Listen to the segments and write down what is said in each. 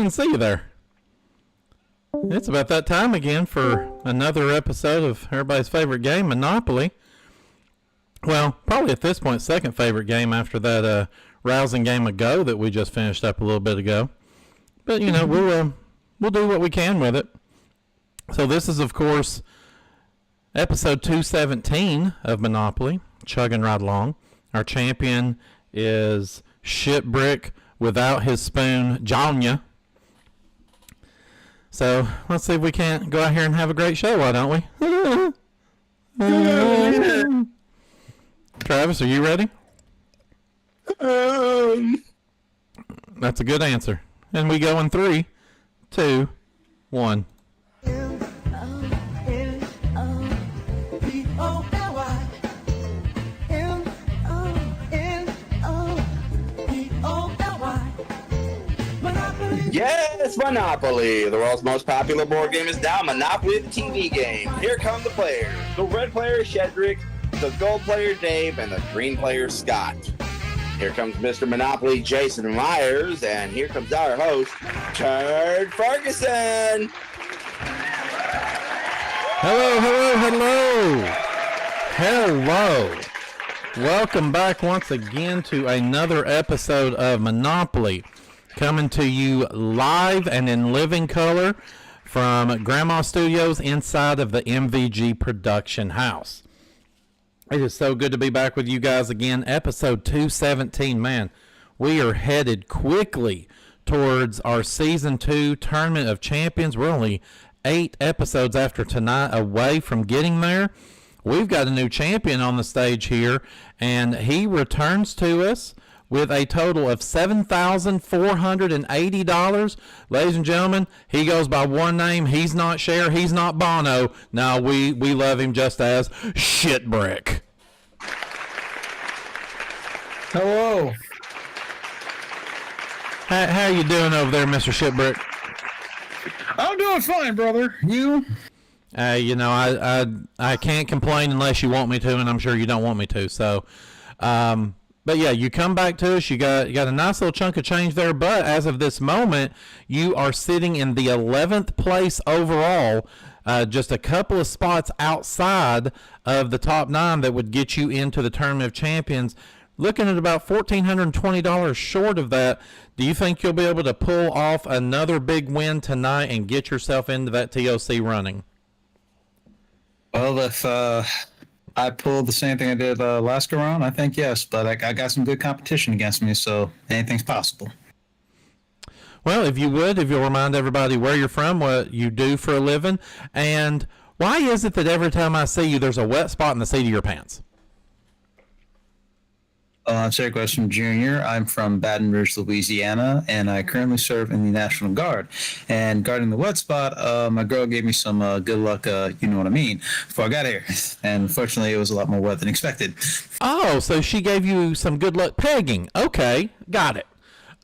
didn't see you there. It's about that time again for another episode of everybody's favorite game, Monopoly. Well, probably at this point, second favorite game after that rousing game of Go that we just finished up a little bit ago. But, you know, we'll do what we can with it. So this is, of course, episode 217 of Monopoly, chugging right along. Our champion is Shitbrick Withouthisspoon, Jawnya. So let's see if we can't go out here and have a great show, why don't we? Travis, are you ready? That's a good answer. And we go in 3, 2, 1. Yes, Monopoly. The world's most popular board game is now Monopoly, the TV game. Here come the players. The red player is Shitbrick, the gold player Dave, and the green player Scott. Here comes Mr. Monopoly, Jason Myers, and here comes our host, Turd Ferguson. Hello, hello, hello. Hello. Welcome back once again to another episode of Monopoly. Coming to you live and in living color from Grandma Studios inside of the MVG production house. It is so good to be back with you guys again. Episode 217, man. We are headed quickly towards our Season 2 Tournament of Champions. We're only 8 episodes after tonight away from getting there. We've got a new champion on the stage here, and he returns to us with a total of $7,480. Ladies and gentlemen, he goes by one name. He's not Cher. He's not Bono. No, we love him just as Shitbrick. Hello. How you doing over there, Mr. Shitbrick? I'm doing fine, brother. You? You know, I can't complain unless you want me to, and I'm sure you don't want me to. So, but yeah, you come back to us. You got a nice little chunk of change there. But as of this moment, you are sitting in the 11th place overall, just a couple of spots outside of the top 9 that would get you into the Tournament of Champions. Looking at about $1,420 short of that. Do you think you'll be able to pull off another big win tonight and get yourself into that TOC running? Well, if I pulled the same thing I did last go round, I think yes, but I got some good competition against me, so anything's possible. Well, if you'll remind everybody where you're from, what you do for a living, and why is it that every time I see you, there's a wet spot in the seat of your pants? Answer your question, Junior. I'm from Baton Rouge, Louisiana, and I currently serve in the National Guard. And guarding the wet spot, my girl gave me some good luck, you know what I mean, before I got here. And unfortunately, it was a lot more wet than expected. Oh, so she gave you some good luck pegging. Okay, got it.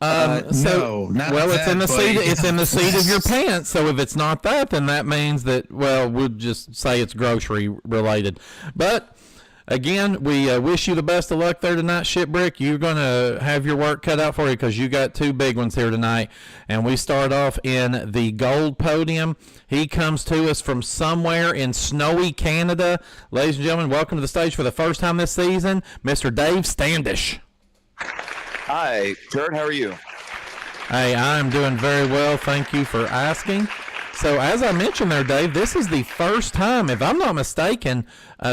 No, not well, that, it's in the seat. yeah. It's in the seat of your pants. So if it's not that, then that means that, well, we'll just say it's grocery related. But again, we wish you the best of luck there tonight, Shitbrick. You're going to have your work cut out for you because you got 2 big ones here tonight. And we start off in the gold podium. He comes to us from somewhere in snowy Canada. Ladies and gentlemen, welcome to the stage for the first time this season, Mr. Dave Standish. Hi, Turd. How are you? Hey, I'm doing very well. Thank you for asking. So as I mentioned there, Dave, this is the first time, if I'm not mistaken,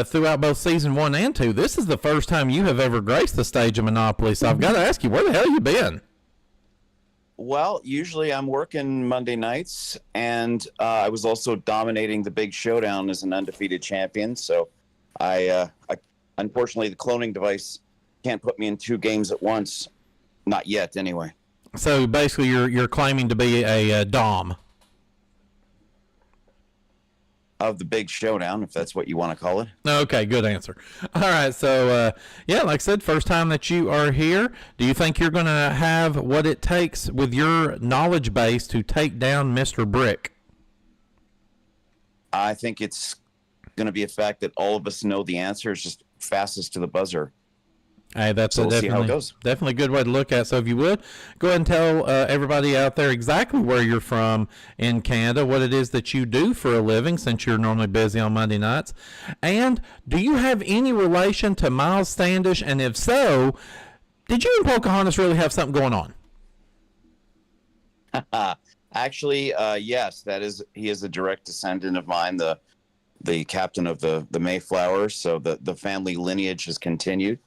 throughout both season 1 and 2, this is the first time you have ever graced the stage of Monopoly. So I've got to ask you, where the hell you been? Well, usually I'm working Monday nights, and I was also dominating the big showdown as an undefeated champion. So I unfortunately, the cloning device can't put me in 2 games at once. Not yet, anyway. So basically you're claiming to be a Dom. Of the big showdown, if that's what you want to call it. Okay, good answer. All right, so yeah, like I said, first time that you are here. Do you think you're going to have what it takes with your knowledge base to take down Mr. Brick? I think it's going to be a fact that all of us know the answer. It's just fastest to the buzzer. Hey, that's So we'll see how it goes. Definitely a good way to look at it. So if you would, go ahead and tell everybody out there exactly where you're from in Canada, what it is that you do for a living, since you're normally busy on Monday nights. And do you have any relation to Miles Standish? And if so, did you and Pocahontas really have something going on? Actually, yes, he is a direct descendant of mine, the captain of the Mayflower. So the family lineage has continued.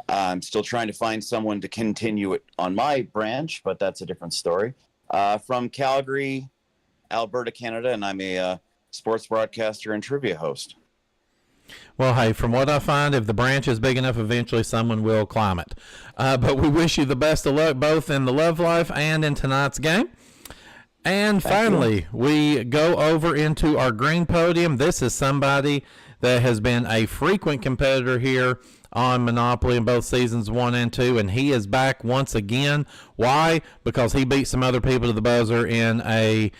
I'm still trying to find someone to continue it on my branch, but that's a different story. From Calgary, Alberta, Canada, and I'm a sports broadcaster and trivia host. Well, hey, from what I find, if the branch is big enough, eventually someone will climb it. But we wish you the best of luck both in the love life and in tonight's game. And finally, we go over into our green podium. This is somebody that has been a frequent competitor here on Monopoly in both seasons 1 and 2, and he is back once again. Why? Because he beat some other people to the buzzer in a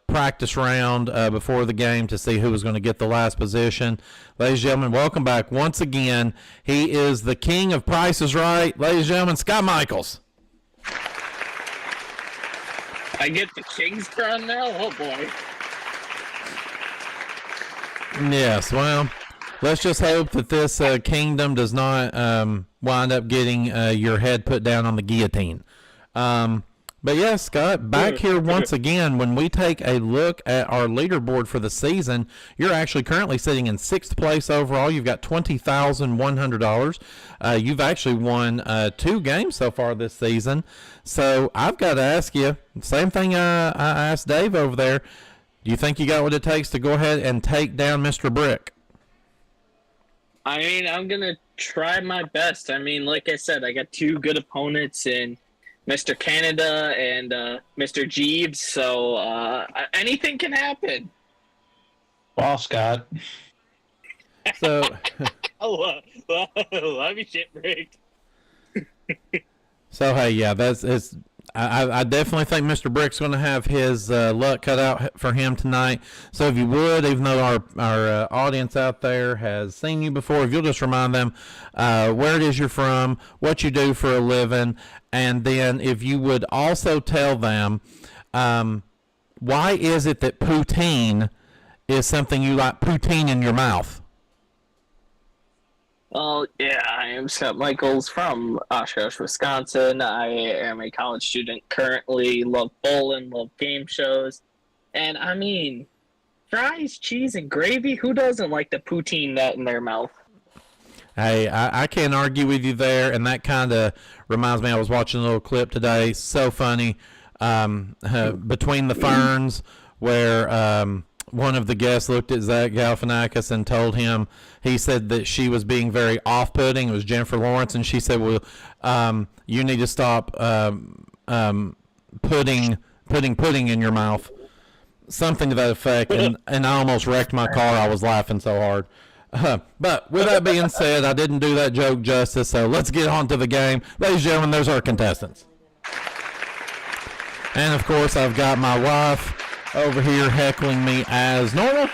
practice round before the game to see who was going to get the last position. Ladies and gentlemen, welcome back once again. He is the king of Price is Right. Ladies and gentlemen, Scott Michaels. I get the king's crown now? Oh, boy. Yes, well, let's just hope that this kingdom does not wind up getting your head put down on the guillotine. But yes, Scott, back here once again. When we take a look at our leaderboard for the season, you're actually currently sitting in 6th place overall. You've got $20,100. You've actually won 2 games so far this season. So I've got to ask you, same thing I asked Dave over there. Do you think you got what it takes to go ahead and take down Mr. Brick? I mean, I'm going to try my best. I mean, like I said, I got 2 good opponents in Mr. Canada and Mr. Jeeves, so anything can happen. Well, Scott. So, love you, Shitbrick. So hey, yeah, I definitely think Mr. Brick's going to have his luck cut out for him tonight. So if you would, even though our audience out there has seen you before, if you'll just remind them where it is you're from, what you do for a living, and then if you would also tell them why is it that poutine is something you like, poutine in your mouth? Well, yeah, I am Scott Michaels from Oshkosh, Wisconsin. I am a college student currently, love bowling, love game shows. And, I mean, fries, cheese, and gravy, who doesn't like the poutine nut in their mouth? Hey, I can't argue with you there, and that kind of reminds me, I was watching a little clip today, so funny, Between the Ferns, where one of the guests looked at Zach Galifianakis and told him, he said that she was being very off-putting. It was Jennifer Lawrence, and she said, well, you need to stop putting pudding in your mouth. Something to that effect, and I almost wrecked my car. I was laughing so hard. But with that being said, I didn't do that joke justice, so let's get on to the game. Ladies and gentlemen, there's our contestants. And, of course, I've got my wife over here heckling me as normal.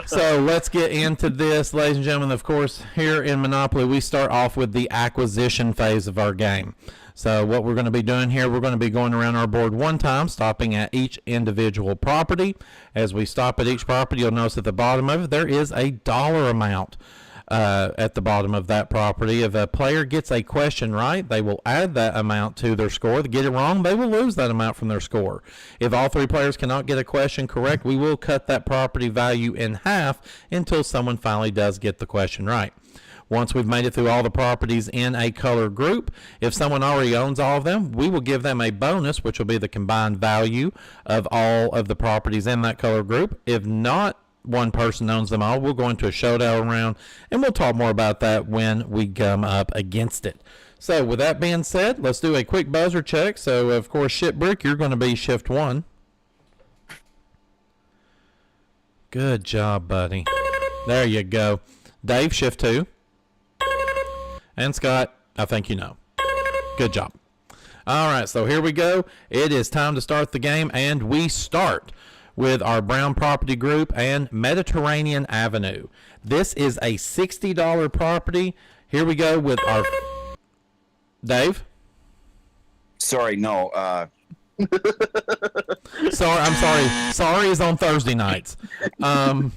So let's get into this, ladies and gentlemen. Of course, here in Monopoly, we start off with the acquisition phase of our game. So what we're going to be doing here, we're going to be going around our board one time, stopping at each individual property. As we stop at each property, you'll notice at the bottom of it, there is a dollar amount at the bottom of that property. If a player gets a question right, they will add that amount to their score. They get it wrong, they will lose that amount from their score. If all 3 players cannot get a question correct, we will cut that property value in half until someone finally does get the question right. Once we've made it through all the properties in a color group, if someone already owns all of them, we will give them a bonus, which will be the combined value of all of the properties in that color group. If not, one person owns them all, we'll go into a showdown round, and we'll talk more about that when we come up against it. So with that being said, let's do a quick buzzer check. So, of course, Shitbrick, you're going to be shift 1. Good job, buddy. There you go. Dave, shift 2. And Scott, I think you know. Good job. All right, so here we go. It is time to start the game, and we start with our Brown Property Group and Mediterranean Avenue. This is a $60 property. Here we go with our Dave. Sorry, no. Sorry, I'm sorry. Sorry is on Thursday nights. But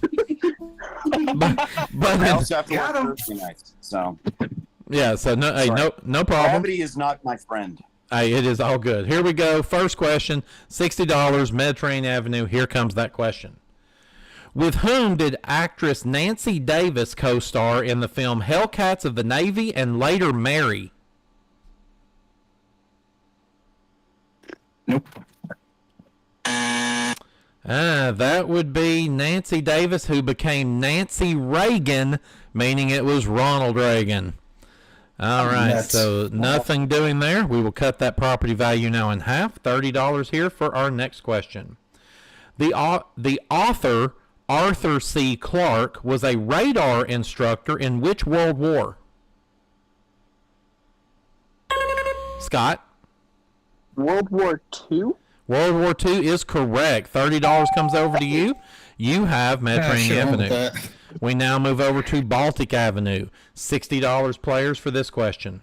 I also have to work Thursday nights, so yeah. So no, hey, no problem. Gravity is not my friend. Hey, it is all good. Here we go. First question, $60, Mediterranean Avenue. Here comes that question. With whom did actress Nancy Davis co-star in the film Hellcats of the Navy and later marry? Nope. That would be Nancy Davis, who became Nancy Reagan, meaning it was Ronald Reagan. All right, so nothing doing there. We will cut that property value now in half. $30 here for our next question. The author, Arthur C. Clarke, was a radar instructor in which World War? Scott? World War II? World War II is correct. $30 comes over to you. You have Mediterranean Avenue. We now move over to Baltic Avenue. $60 players for this question.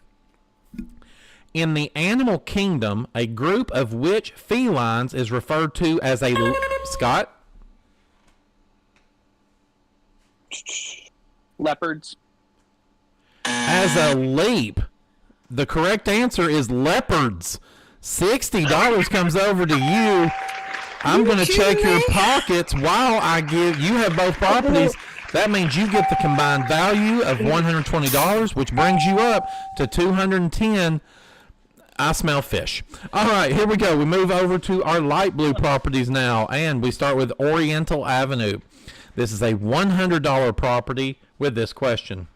In the animal kingdom, a group of which felines is referred to as a... Scott? Leopards. As a leap. The correct answer is leopards. $60 comes over to you. I'm going to check your pockets while I give... You have both properties. That means you get the combined value of $120, which brings you up to $210. I smell fish. All right, here we go. We move over to our light blue properties now, and we start with Oriental Avenue. This is a $100 property with this question.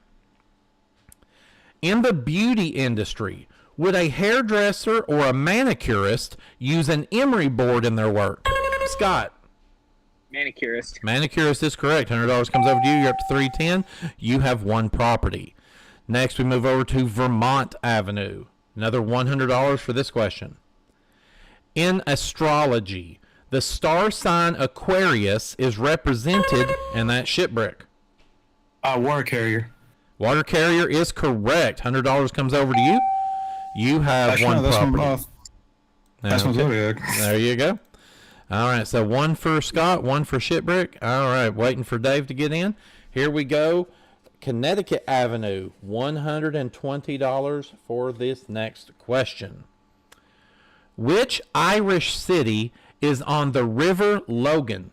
In the beauty industry, would a hairdresser or a manicurist use an emery board in their work? Scott? Manicurist. Manicurist is correct. $100 comes over to you. You're up to $310. You have one property. Next, we move over to Vermont Avenue. Another $100 for this question. In astrology, the star sign Aquarius is represented in that shipbrick. Water carrier. Water carrier is correct. $100 comes over to you. You have one property. That's my zodiac. There you go. All right, so one for Scott, one for Shitbrick. All right, waiting for Dave to get in. Here we go. Connecticut Avenue, $120 for this next question. Which Irish city is on the River Logan?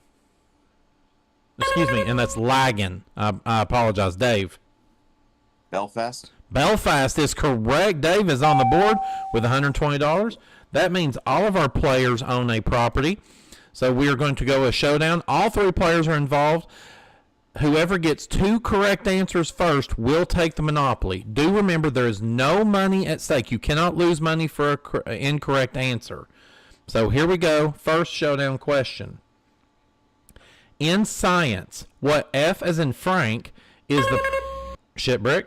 Excuse me, and that's Lagan. I apologize, Dave. Belfast. Belfast is correct. Dave is on the board with $120. That means all of our players own a property. So we are going to go a showdown. All three players are involved. Whoever gets two correct answers first will take the Monopoly. Do remember there is no money at stake. You cannot lose money for an incorrect answer. So here we go. First showdown question. In science, what F as in Frank is the... Shitbrick?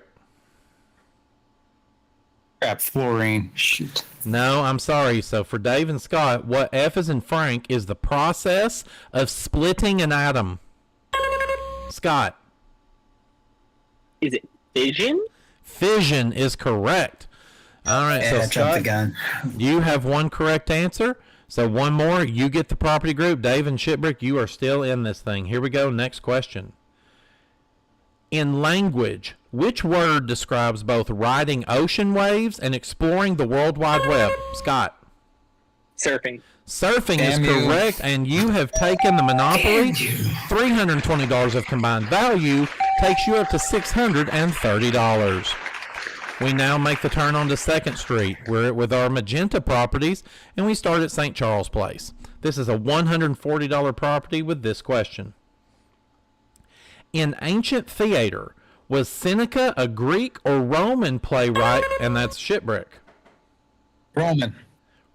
Crap, fluorine. Shoot. No, I'm sorry. So for Dave and Scott, what F as in Frank is the process of splitting an atom. Scott. Is it fission? Fission is correct. All right, so Scott, you have one correct answer. So one more, you get the property group. Dave and Shitbrick, you are still in this thing. Here we go. Next question. In language, which word describes both riding ocean waves and exploring the World Wide Web? Scott. Surfing. Surfing is correct, and you have taken the Monopoly. $320 of combined value takes you up to $630. We now make the turn onto 2nd Street. We're with our magenta properties, and we start at St. Charles Place. This is a $140 property with this question. In ancient theater, was Seneca a Greek or Roman playwright? And that's Shitbrick. Roman.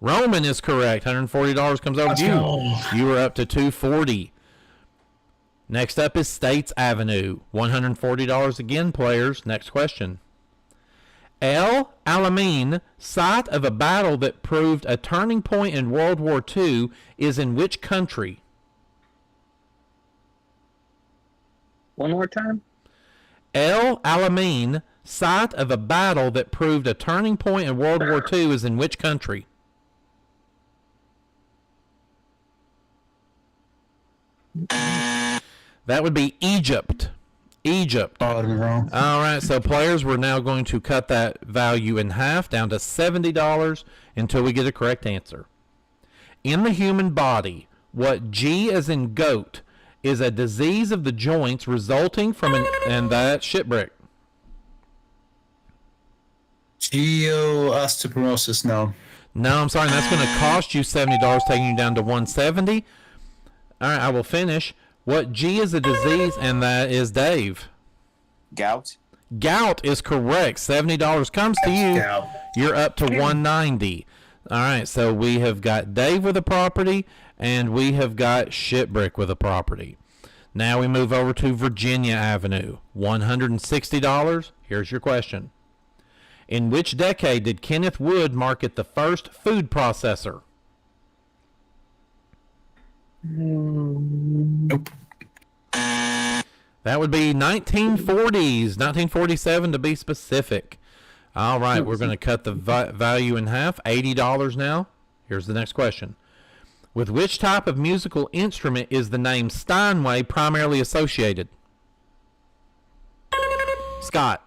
Roman is correct. $140 comes over to you. You are up to $240. Next up is States Avenue. $140 again, players. Next question. El Alamein, site of a battle that proved a turning point in World War II, is in which country? One more time. El Alamein, site of a battle that proved a turning point in World War II, is in which country? That would be Egypt. Egypt. Oh, I'm wrong. All right, so players, we're now going to cut that value in half down to $70 until we get a correct answer. In the human body, what G as in goat is a disease of the joints resulting from and that's Shitbrick. Osteoporosis, no. No, I'm sorry, that's going to cost you $70, taking you down to $170. All right, I will finish. What G is a disease, and that is Dave. Gout. Gout is correct. $70 comes to you. Gout. You're up to $190. All right, so we have got Dave with a property, and we have got Shitbrick with a property. Now we move over to Virginia Avenue. $160. Here's your question. In which decade did Kenneth Wood market the first food processor? Nope. That would be 1940s, 1947 to be specific. All right, we're going to cut the value in half, $80 now. Here's the next question. With which type of musical instrument is the name Steinway primarily associated? Scott.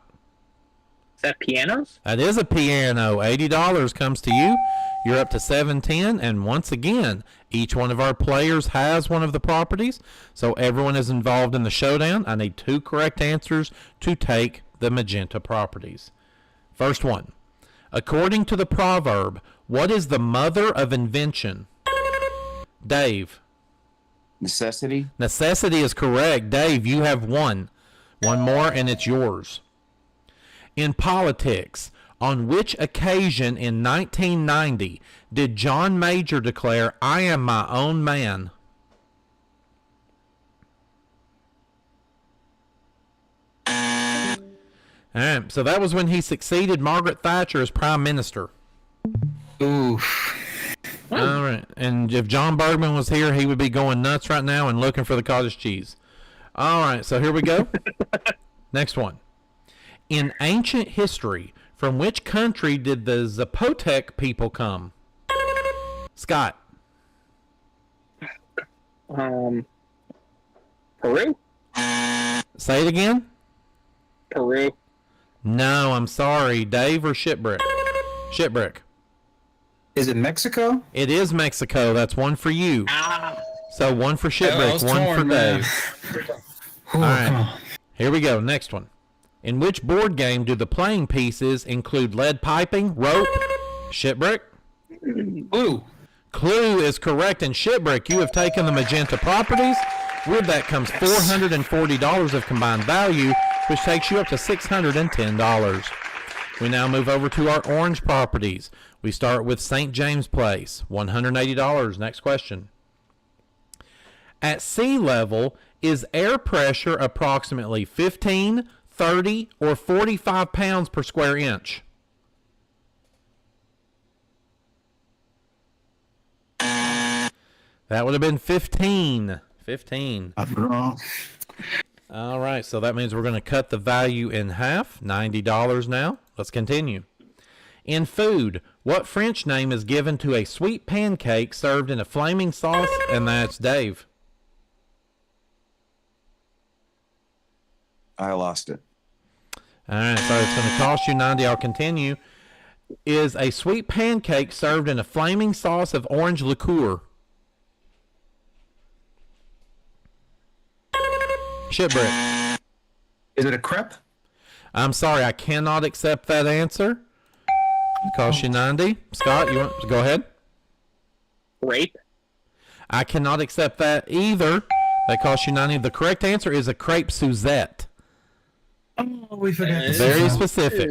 Is that pianos? That is a piano. $80 comes to you. You're up to $710, and once again, each one of our players has one of the properties, so everyone is involved in the showdown. I need 2 correct answers to take the magenta properties. First one. According to the proverb, what is the mother of invention? Dave. Necessity. Necessity is correct. Dave, you have one. One more, and it's yours. In politics, on which occasion in 1990 did John Major declare, "I am my own man"? All right, so that was when he succeeded Margaret Thatcher as Prime Minister. Oof. All right, and if John Bergman was here, he would be going nuts right now and looking for the cottage cheese. All right, so here we go. Next one. In ancient history, from which country did the Zapotec people come? Scott. Peru? Say it again? Peru. No, I'm sorry. Dave or Shitbrick? Shitbrick. Is it Mexico? It is Mexico. That's one for you. So one for Shitbrick, one for Dave. All right. Here we go. Next one. In which board game do the playing pieces include lead piping, rope? Shitbrick? Blue. Clue is correct, and Shitbrick, you have taken the magenta properties. With that comes $440 of combined value, which takes you up to $610. We now move over to our orange properties. We start with St. James Place, $180. Next question. At sea level, is air pressure approximately 15, 30, or 45 pounds per square inch? That would have been 15. 15. I'm wrong. All right, so that means we're going to cut the value in half, $90 now. Let's continue. In food, what French name is given to a sweet pancake served in a flaming sauce? And that's Dave. I lost it. All right, so it's going to cost you $90. I'll continue. Is a sweet pancake served in a flaming sauce of orange liqueur? Shitbrick. Is it a crepe? I'm sorry, I cannot accept that answer. It costs you $90. Scott, you want to go ahead? Rape? I cannot accept that either. That costs you $90. The correct answer is a crepe Suzette. Oh, we forgot to Very say that. specific.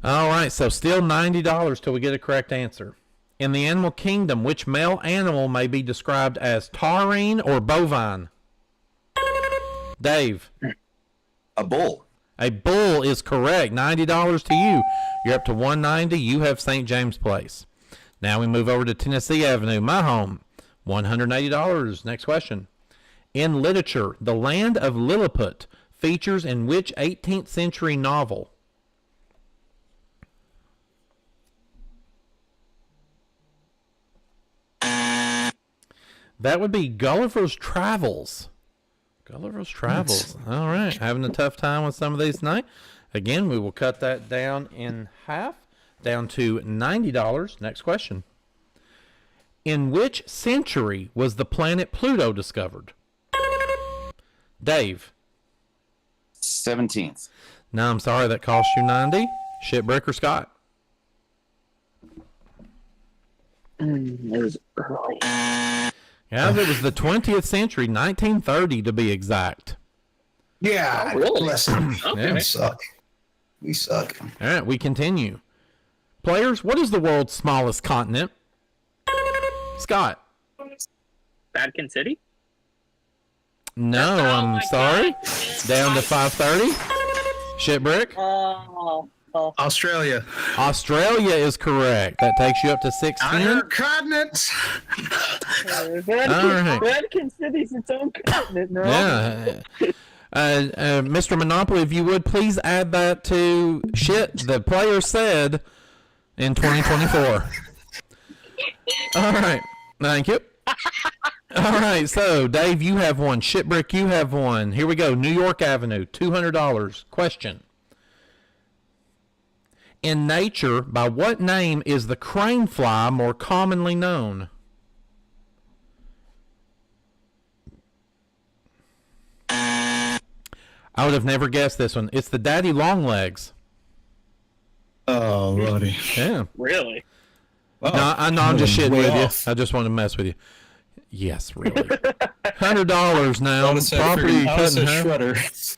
All right, so still $90 till we get a correct answer. In the animal kingdom, which male animal may be described as taurine or bovine? Dave. A bull. A bull is correct. $90 to you. You're up to $190. You have St. James Place. Now we move over to Tennessee Avenue, my home. $180. Next question. In literature, the land of Lilliput features in which 18th century novel? That would be Gulliver's Travels. Gulliver's Travels. All right. Having a tough time with some of these tonight. Again, we will cut that down in half, down to $90. Next question. In which century was the planet Pluto discovered? Dave. 17th. No, I'm sorry. That cost you 90. Shitbrick or Scott? It was early. Yeah, it was the 20th century, 1930 to be exact. Yeah, Oh, really? bless them. Okay. We suck. We suck. All right, we continue. Players, what is the world's smallest continent? Scott. Vatican City? No, Oh I'm my sorry. God. Down to 530. Shitbrick. Oh. Australia. Australia is correct. That takes you up to 610. Continent. All right. Vatican City's its own continent, no? Yeah. Mr. Monopoly, if you would please add that to shit the player said in 2024. All right. Thank you. All right. So, Dave, you have one. Shitbrick, you have one. Here we go. New York Avenue, $200. Question. In nature, by what name is the crane fly more commonly known? I would have never guessed this one. It's the daddy long legs. Oh, Lordy. Yeah. Really? Oh, No, I'm just shitting way with off. you. I just want to mess with you. Yes, really. $100 now. Property cut in half. shredder.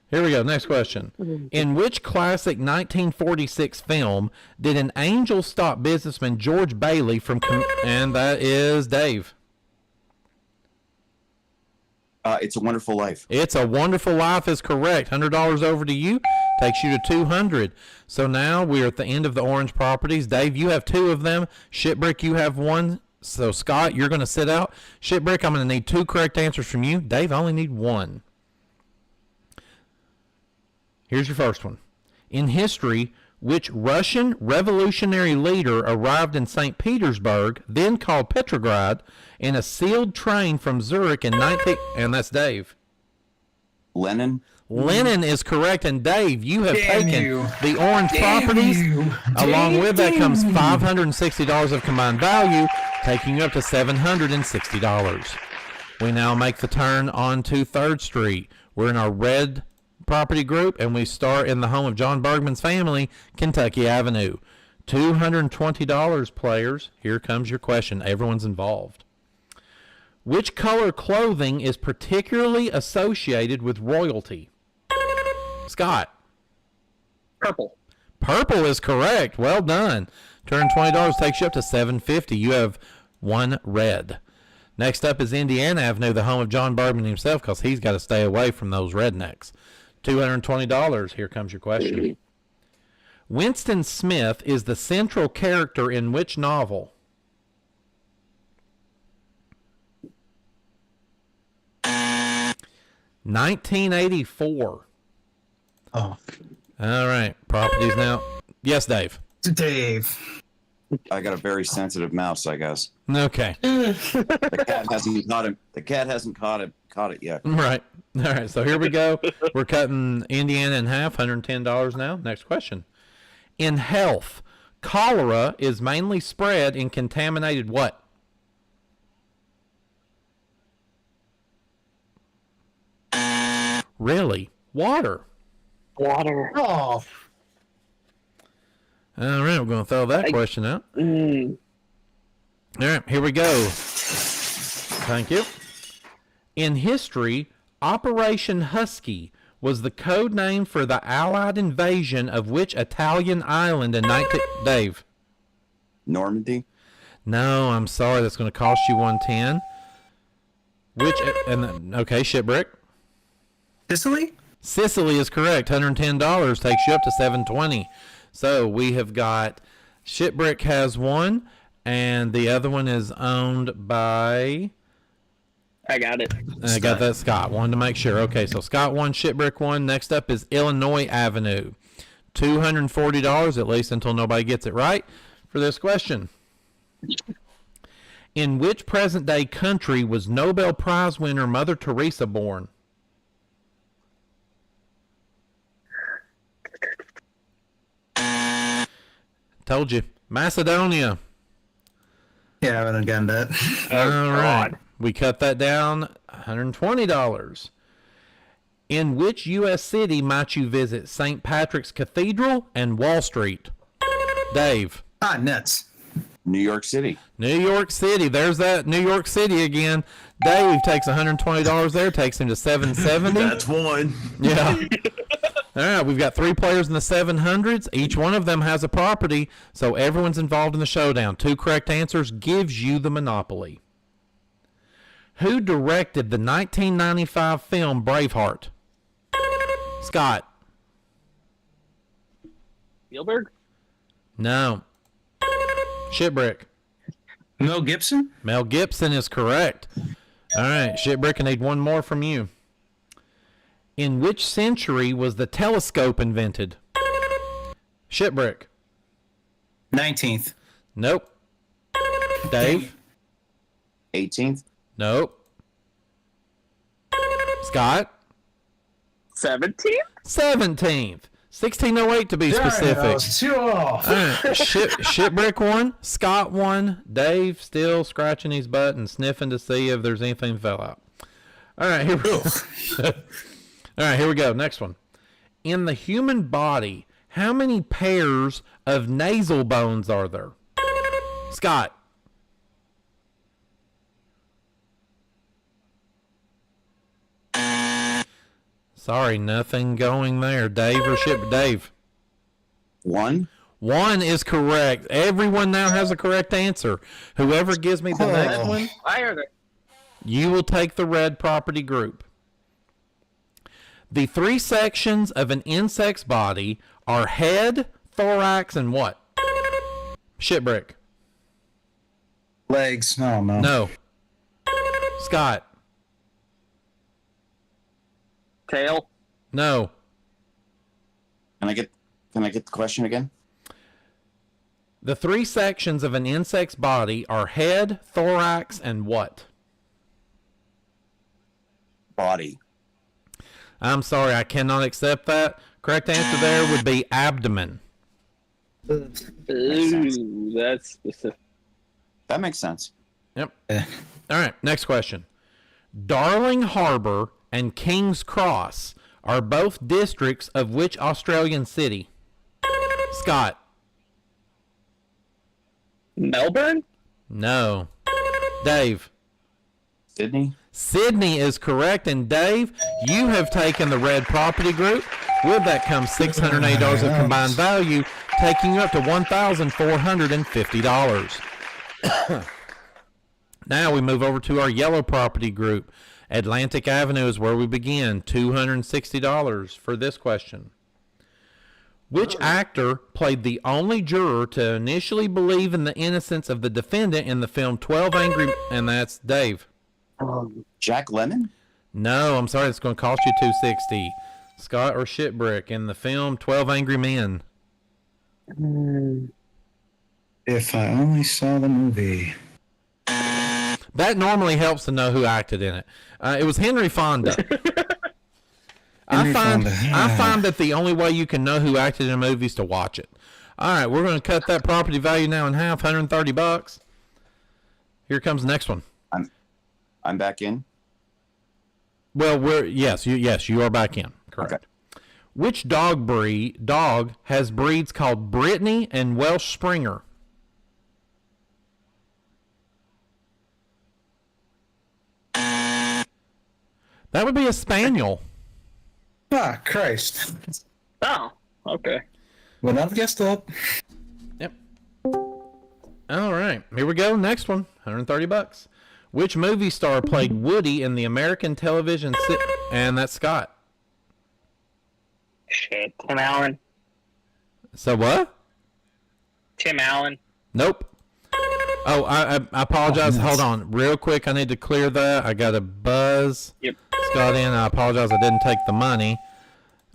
Here we go. Next question. In which classic 1946 film did an angel stop businessman George Bailey from... and that is Dave. It's a Wonderful Life. It's a Wonderful Life is correct. $100 over to you. Takes you to 200. So now we're at the end of the orange properties. Dave, you have two of them. Shitbrick, you have one. So Scott, you're going to sit out. Shitbrick, I'm going to need two correct answers from you. Dave, I only need one. Here's your first one. In history, which Russian revolutionary leader arrived in St. Petersburg, then called Petrograd, in a sealed train from Zurich in 19... and that's Dave. Lenin. Lenin is correct, and Dave, you have Damn taken you. the orange properties. Along with that comes $560 of combined value, taking you up to $760. We now make the turn on to 3rd Street. We're in our red property group, and we start in the home of John Bergman's family, Kentucky Avenue. $220, players. Here comes your question. Everyone's involved. Which color clothing is particularly associated with royalty? Scott. Purple. Purple is correct. Well done. $220 takes you up to $750. You have one red. Next up is Indiana Avenue, the home of John Bergman himself, because he's got to stay away from those rednecks. $220. Here comes your question. Winston Smith is the central character in which novel? $1984. Oh, All right. Properties now. Yes, Dave. Dave. I got a very sensitive mouse, I guess. Okay. The cat hasn't caught him. The cat hasn't caught it yet. Right. All right. So here we go. We're cutting Indiana in half. $110 now. Next question. In health, cholera is mainly spread in contaminated what? Really? Water. Water. Oh, All right. We're going to throw that question out. Mm. All right. Here we go. Thank you. In history, Operation Husky was the code name for the Allied invasion of which Italian island in 19... Dave. Normandy. No, I'm sorry. That's going to cost you 110. Which... okay, Shitbrick. Sicily? Sicily is correct. $110 takes you up to $720. So we have got... Shitbrick has one, and the other one is owned by... I got it. I got that, Scott. Wanted to make sure. Okay, so Scott won, Shitbrick won. Next up is Illinois Avenue. $240, at least until nobody gets it right, for this question. In which present-day country was Nobel Prize winner Mother Teresa born? Told you. Macedonia. Yeah, I haven't gotten that. All right. We cut that down. $120. In which U.S. city might you visit St. Patrick's Cathedral and Wall Street? Dave. Nuts. New York City. New York City. There's that New York City again. Dave takes $120 there, takes him to $770. That's one. Yeah. All right, we've got 3 players in the 700s. Each one of them has a property, so everyone's involved in the showdown. 2 correct answers gives you the monopoly. Who directed the 1995 film Braveheart? Scott. Spielberg? No. Shitbrick. Mel Gibson? Mel Gibson is correct. All right, Shitbrick, I need one more from you. In which century was the telescope invented? Shitbrick. 19th. Nope. Dave. 18th. Nope. Scott. 17th? 17th. 1608 to be specific. I was 2 off. All right. Shitbrick won. Scott won. Dave still scratching his butt and sniffing to see if there's anything that fell out. All right, here we go. All right, here we go. Next one. In the human body, how many pairs of nasal bones are there? Scott. Sorry, nothing going there. Dave or Dave? 1. 1 is correct. Everyone now has a correct answer. Whoever gives me the next one, Why are there? you will take the red property group. The 3 sections of an insect's body are head, thorax, and what? Shitbrick. Legs. I don't know. No. Scott. Tail? No. Can I get the question again? The 3 sections of an insect's body are head, thorax, and what? Body. I'm sorry, I cannot accept that. Correct answer there would be abdomen. Ooh, that's specific. That makes sense. Yep. All right, next question. Darling Harbour and King's Cross are both districts of which Australian city? Scott. Melbourne? No. Dave. Sydney. Sydney is correct, and Dave, you have taken the red property group. With that comes $608 of combined value, taking you up to $1,450. Now we move over to our yellow property group. Atlantic Avenue is where we begin. $260 for this question. Which actor played the only juror to initially believe in the innocence of the defendant in the film 12 Angry... And that's Dave. Jack Lemmon? No, I'm sorry. It's going to cost you $260. Scott or Shitbrick in the film 12 Angry Men. If I only saw the movie. That normally helps to know who acted in it. It was Henry Fonda. I find that the only way you can know who acted in a movie is to watch it. All right, we're going to cut that property value now in half, $130. Here comes the next one. I'm back in. Well, yes, you are back in. Correct. Okay. Which dog has breeds called Brittany and Welsh Springer? That would be a spaniel. Ah, Christ. Oh, okay. Well, I've guessed that. Yep. All right, here we go. Next one, $130. Which movie star played Woody in the American television and that's Scott. Shit. Tim Allen. So what? Tim Allen. Nope. Oh, I apologize. Hold on. Real quick, I need to clear that. I got a buzz. Yep. Scott in. I apologize. I didn't take the money.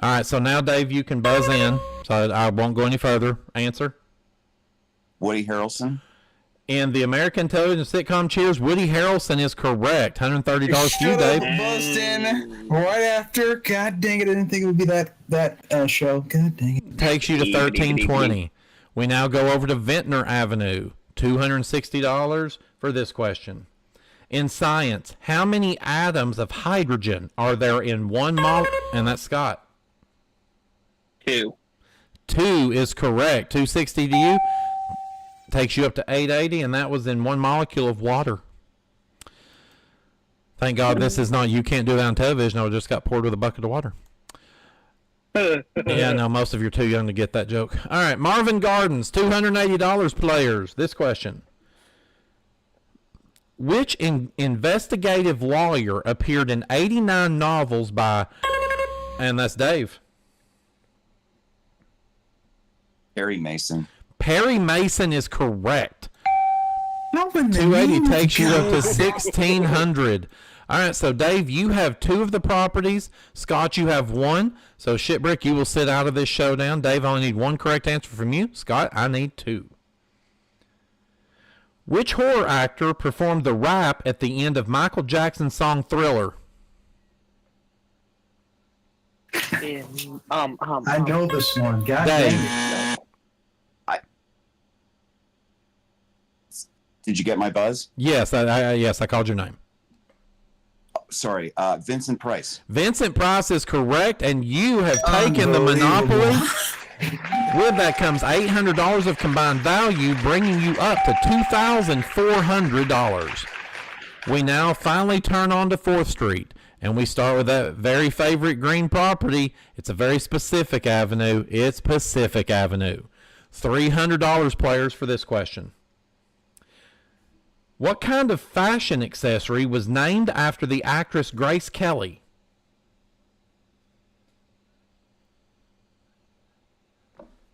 All right, so now, Dave, you can buzz in. So I won't go any further. Answer. Woody Harrelson. In the American television sitcom Cheers, Woody Harrelson is correct. $130 for you, Dave. Buzzed in right after. God dang it! I didn't think it would be that show. God dang it. Takes you to 1320. We now go over to Ventnor Avenue. $260 for this question. In science, how many atoms of hydrogen are there in one molecule? And that's Scott. 2. 2 is correct. 260 to you. Takes you up to 880, and that was in one molecule of water. Thank God this is not, you can't do that on television. I just got poured with a bucket of water. Yeah, no, most of you are too young to get that joke. All right, Marvin Gardens, $280 players. This question. Which investigative lawyer appeared in 89 novels by, and that's Dave. Perry Mason. Perry Mason is correct. 280 takes you up to 1600. All right, so Dave, you have 2 of the properties. Scott, you have 1. So Shitbrick, you will sit out of this showdown. Dave, I only need 1 correct answer from you. Scott, I need 2. Which horror actor performed the rap at the end of Michael Jackson's song Thriller? I know this one. God Dave. dang it. Did you get my buzz? Yes, I called your name. Sorry, Vincent Price. Vincent Price is correct, and you have taken the Monopoly. With that comes $800 of combined value, bringing you up to $2,400. We now finally turn on to 4th Street, and we start with that very favorite green property. It's a very specific avenue. It's Pacific Avenue. $300 players for this question. What kind of fashion accessory was named after the actress Grace Kelly?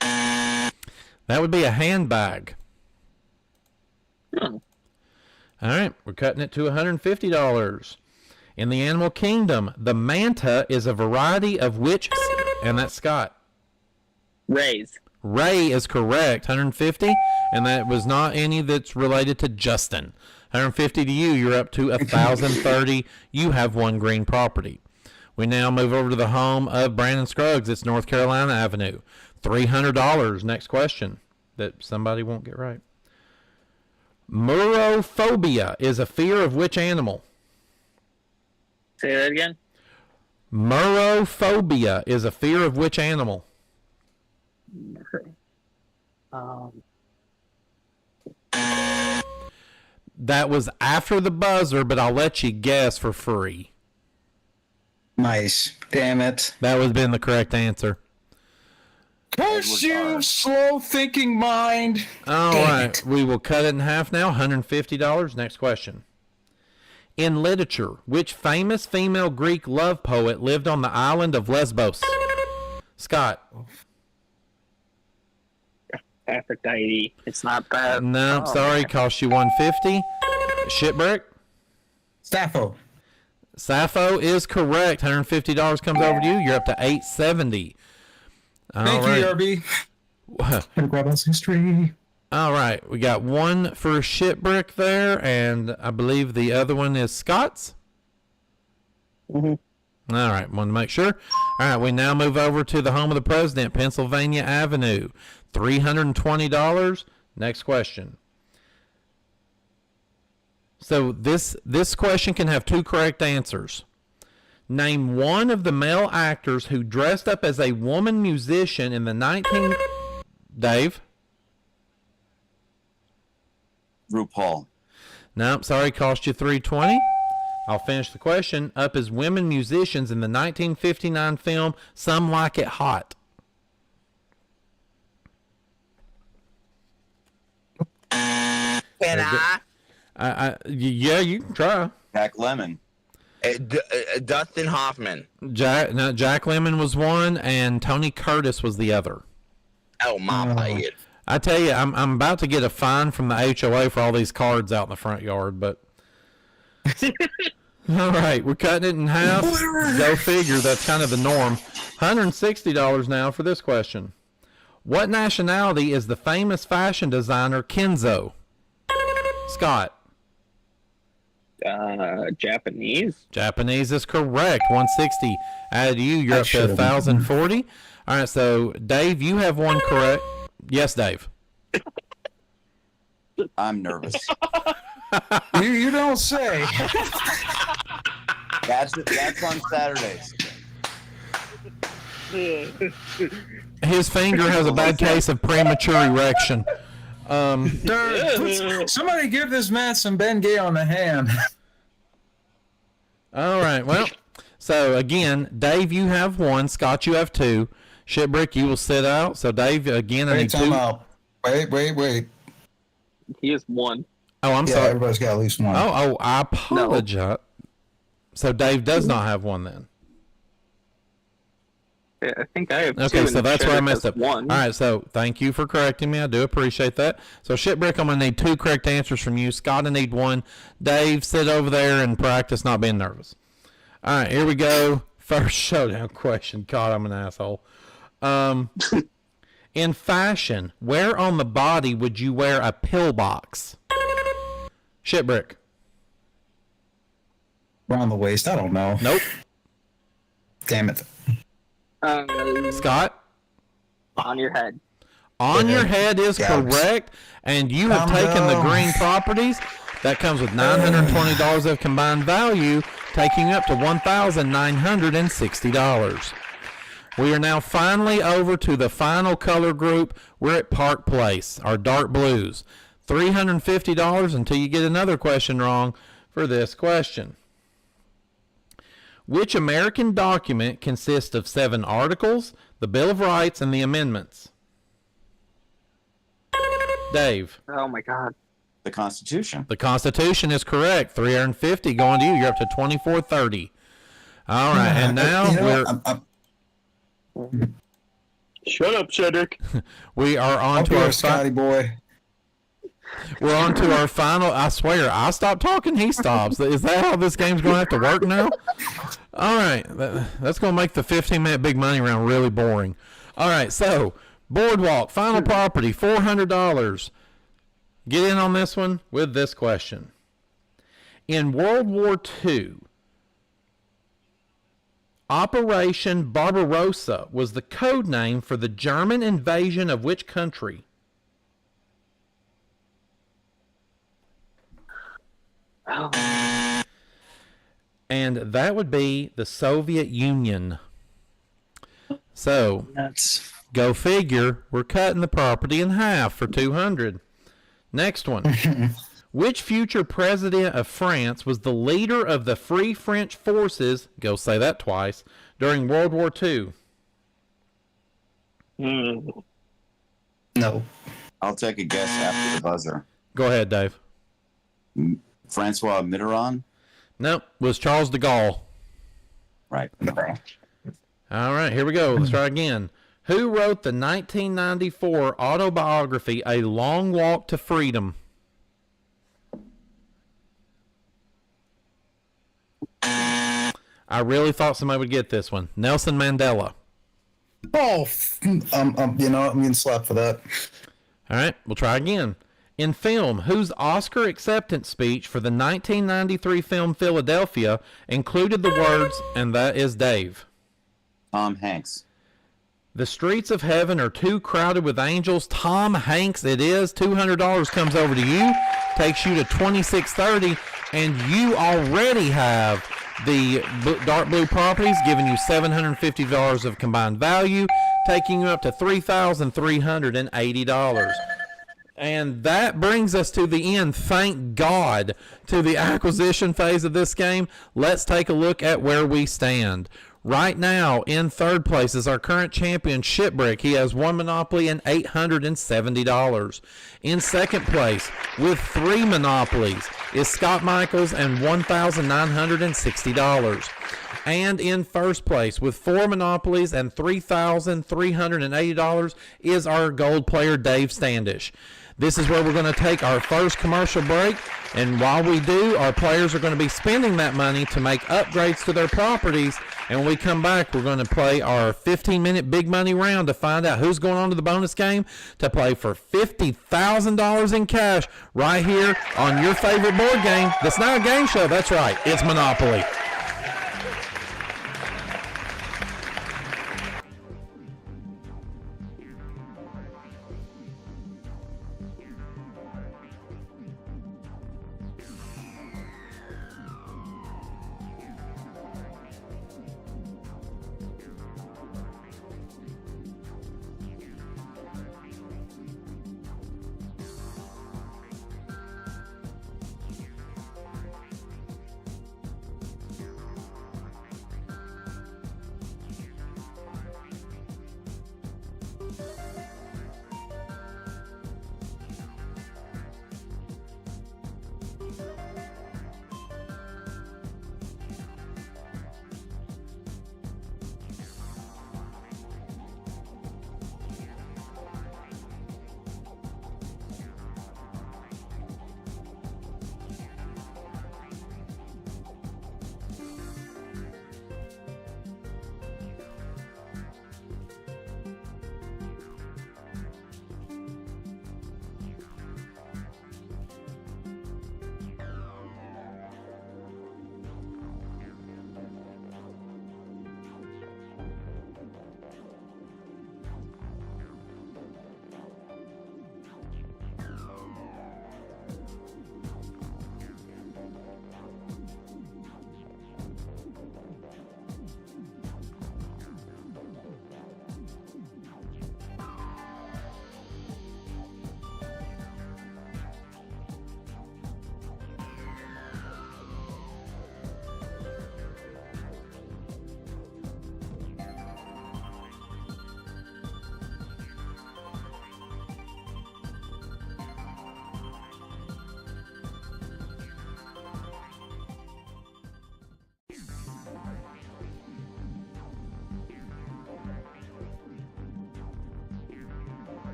That would be a handbag. All right, we're cutting it to $150. In the animal kingdom, the manta is a variety of which, and that's Scott. Rays. Ray is correct, 150, and that was not any that's related to Justin. 150 to you, you're up to 1,030. You have 1 green property. We now move over to the home of Brandon Scruggs. It's North Carolina Avenue. $300. Next question that somebody won't get right. Murophobia is a fear of which animal? Say that again. Murophobia is a fear of which animal? That was after the buzzer, but I'll let you guess for free. Nice. Damn it. That would have been the correct answer. Curse you, slow thinking mind. All Damn right, it. we will cut it in half now. $150. Next question. In literature, which famous female Greek love poet lived on the island of Lesbos? Scott. Aphrodite. It's not that. No, sorry, cost you $150. Shitbrick. Sappho is correct. $150 comes over to you. You're up to $870. Thank you, RB. Grab us history. All right, we got 1 for Shitbrick there, and I believe the other one is Scott's. Mm-hmm. All right, wanted to make sure. All right, we now move over to the home of the president, Pennsylvania Avenue. $320. Next question. So this question can have 2 correct answers. Name one of the male actors who dressed up as a woman musician in the Dave? RuPaul. Nope, sorry, cost you $320. I'll finish the question. Up as women musicians in the 1959 film Some Like It Hot. Can I? Yeah, you can try. Jack Lemmon. Dustin Hoffman. Jack Lemmon was one, and Tony Curtis was the other. Oh, my bad. I tell you, I'm about to get a fine from the HOA for all these cards out in the front yard, but all right, we're cutting it in half. Go figure, that's kind of the norm. $160 now for this question. What nationality is the famous fashion designer Kenzo? Scott. Japanese. Japanese is correct. 160. Add you, you're up to 1,040. All right, so Dave, you have one correct. Yes, Dave. I'm nervous. You don't say. That's on Saturdays. His finger has a bad case of premature erection. Somebody give this man some Bengay on the hand. All right, well, so again, Dave, you have one. Scott, you have two. Shitbrick, you will sit out. So Dave, again, I need two. Wait. He has one. Oh, I'm sorry. Everybody's got at least one. Oh, I apologize. So Dave does not have one then. Yeah, I think I have two. Okay, so that's where I messed up. One. All right, so thank you for correcting me. I do appreciate that. So, Shitbrick, I'm going to need two correct answers from you. Scott, I need one. Dave, sit over there and practice not being nervous. All right, here we go. First showdown question. God, I'm an asshole. In fashion, where on the body would you wear a pillbox? Shitbrick. Around the waist. I don't know. Nope. Damn it. Scott? On your head. On your head is correct, and you have taken the green properties. That comes with $920 of combined value, taking you up to $1,960. We are now finally over to the final color group. We're at Park Place, our dark blues. $350 until you get another question wrong for this question. Which American document consists of 7 articles, the Bill of Rights, and the amendments? Dave. Oh, my God. The Constitution. The Constitution is correct. $350 going to you. You're up to $2,430. All right, and now Shut up, Cedric. we are on to our Scotty boy. We're on to our final. I swear, I stop talking, he stops. Is that how this game's going to have to work now? All right, that's going to make the 15-minute big money round really boring. All right, so Boardwalk, final property, $400. Get in on this one with this question. In World War II, Operation Barbarossa was the code name for the German invasion of which country? Oh. And that would be the Soviet Union. So, go figure, we're cutting the property in half for $200. Next one. Which future president of France was the leader of the Free French forces, go say that twice, during World War II? No. I'll take a guess after the buzzer. Go ahead, Dave. Francois Mitterrand? Nope, was Charles de Gaulle. Right. All right, here we go. Let's try again. Who wrote the 1994 autobiography, A Long Walk to Freedom? I really thought somebody would get this one. Nelson Mandela. Oh, I'm getting slapped for that. All right, we'll try again. In film, whose Oscar acceptance speech for the 1993 film Philadelphia included the words, and that is Dave? Tom Hanks. The streets of heaven are too crowded with angels. Tom Hanks it is. $200 comes over to you, takes you to $2,630, and you already have the dark blue properties, giving you $750 of combined value, taking you up to $3,380. And that brings us to the end, thank God, to the acquisition phase of this game. Let's take a look at where we stand. Right now, in third place is our current champion, Shitbrick. He has one Monopoly and $870. In second place, with 3 Monopolies, is Scott Michaels and $1,960. And in first place with 4 monopolies and $3,380 is our gold player Dave Standish. This is where we're going to take our first commercial break, and while we do, our players are going to be spending that money to make upgrades to their properties, and when we come back, we're going to play our 15-minute big money round to find out who's going on to the bonus game to play for $50,000 in cash right here on your favorite board game. That's not a game show. That's right. It's Monopoly.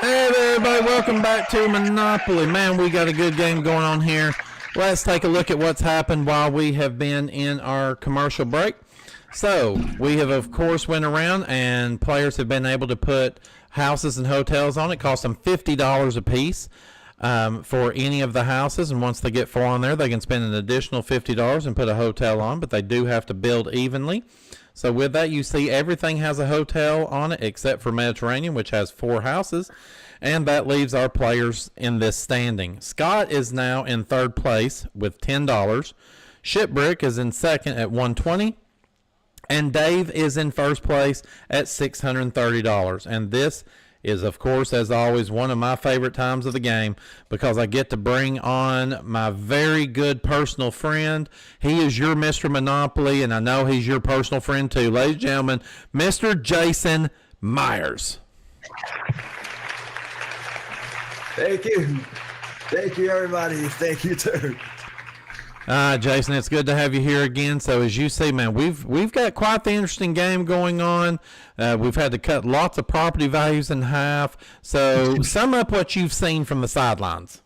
Hey there, everybody. Welcome back to Monopoly. Man, we got a good game going on here. Let's take a look at what's happened while we have been in our commercial break. So, we have, of course, went around and players have been able to put houses and hotels on it. Cost them $50 a piece. for any of the houses, and once they get 4 on there, they can spend an additional $50 and put a hotel on, but they do have to build evenly. So with that, you see everything has a hotel on it except for Mediterranean, which has 4 houses, and that leaves our players in this standing. Scott is now in 3rd place with $10. Shitbrick is in 2nd at $120, and Dave is in 1st place at $630. And this is, of course, as always, one of my favorite times of the game because I get to bring on my very good personal friend. He is your Mr. Monopoly, and I know he's your personal friend too. Ladies and gentlemen, Mr. Jason Myers. Thank you. Thank you, everybody. Thank you, too. Jason, it's good to have you here again. So as you see, man, we've got quite the interesting game going on. We've had to cut lots of property values in half. So sum up what you've seen from the sidelines.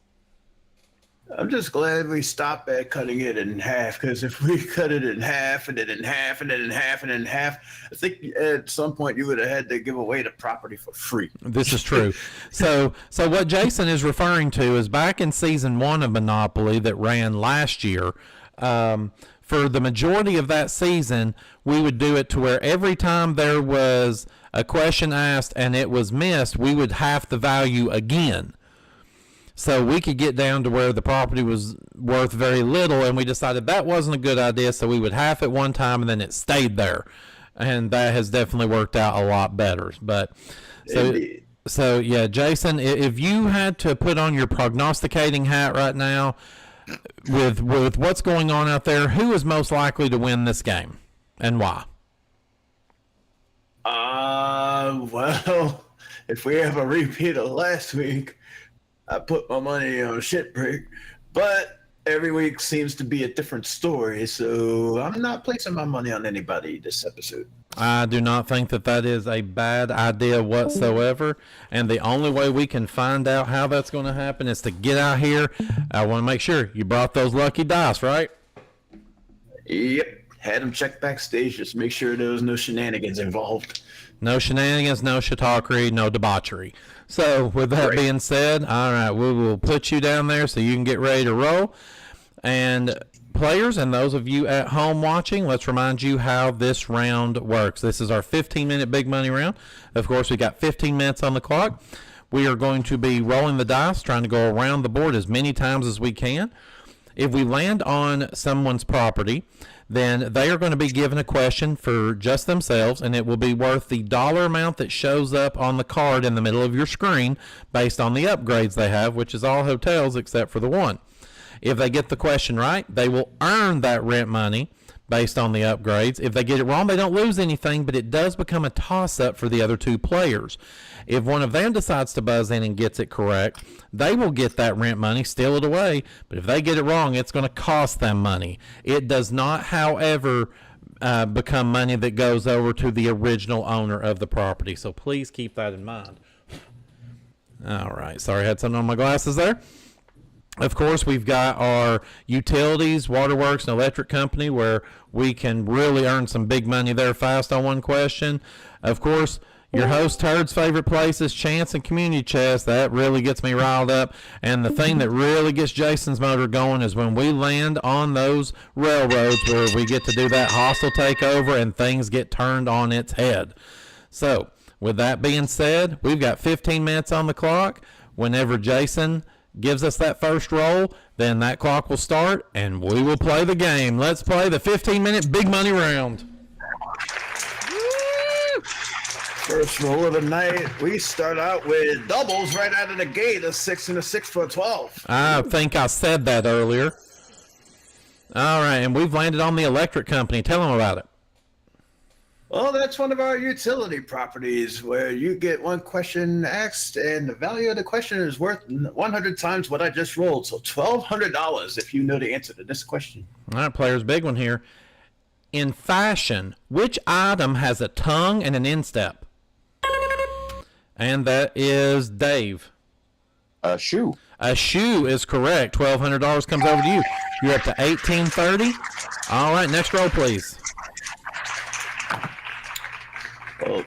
I'm just glad we stopped at cutting it in half, because if we cut it in half and then in half and then in half and then in half, I think at some point you would have had to give away the property for free. This is true. So what Jason is referring to is back in season 1 of Monopoly that ran last year. For the majority of that season, we would do it to where every time there was a question asked and it was missed, we would half the value again. So we could get down to where the property was worth very little, and we decided that wasn't a good idea, so we would half it one time, and then it stayed there. And that has definitely worked out a lot better. But so yeah, Jason, if you had to put on your prognosticating hat right now with what's going on out there, who is most likely to win this game and why? Well, if we have a repeat of last week, I put my money on Shitbrick, but every week seems to be a different story, so I'm not placing my money on anybody this episode. I do not think that is a bad idea whatsoever, and the only way we can find out how that's going to happen is to get out here. I want to make sure you brought those lucky dice, right? Yep, had them checked backstage, just make sure there was no shenanigans involved. No shenanigans, no shiitake, no debauchery. So, with that being said, all right, we will put you down there so you can get ready to roll. And players and those of you at home watching, let's remind you how this round works. This is our 15-minute big money round. Of course, we got 15 minutes on the clock. We are going to be rolling the dice, trying to go around the board as many times as we can. If we land on someone's property, then they are going to be given a question for just themselves, and it will be worth the dollar amount that shows up on the card in the middle of your screen based on the upgrades they have, which is all hotels except for the one. If they get the question right, they will earn that rent money based on the upgrades. If they get it wrong, they don't lose anything, but it does become a toss-up for the other 2 players. If one of them decides to buzz in and gets it correct, they will get that rent money, steal it away, but if they get it wrong, it's going to cost them money. It does not, however, become money that goes over to the original owner of the property, so please keep that in mind. All right, sorry, I had something on my glasses there. Of course, we've got our utilities, waterworks, and electric company where we can really earn some big money there fast on one question. Of course, your host Turd's favorite place is Chance and Community Chest. That really gets me riled up. And the thing that really gets Jason's motor going is when we land on those railroads where we get to do that hostile takeover and things get turned on its head. So, with that being said, we've got 15 minutes on the clock. Whenever Jason gives us that first roll, then that clock will start and we will play the game. Let's play the 15-minute big money round. First roll of the night, we start out with doubles right out of the gate, a 6 and a 6 for a 12. I think I said that earlier. All right, and we've landed on the electric company. Tell them about it. Well, that's one of our utility properties where you get one question asked and the value of the question is worth 100 times what I just rolled. So $1,200 if you know the answer to this question. All right, players, big one here. In fashion, which item has a tongue and an instep? And that is Dave. A shoe. A shoe is correct. $1,200 comes over to you. You're up to $1,830. All right, next roll, please. Well,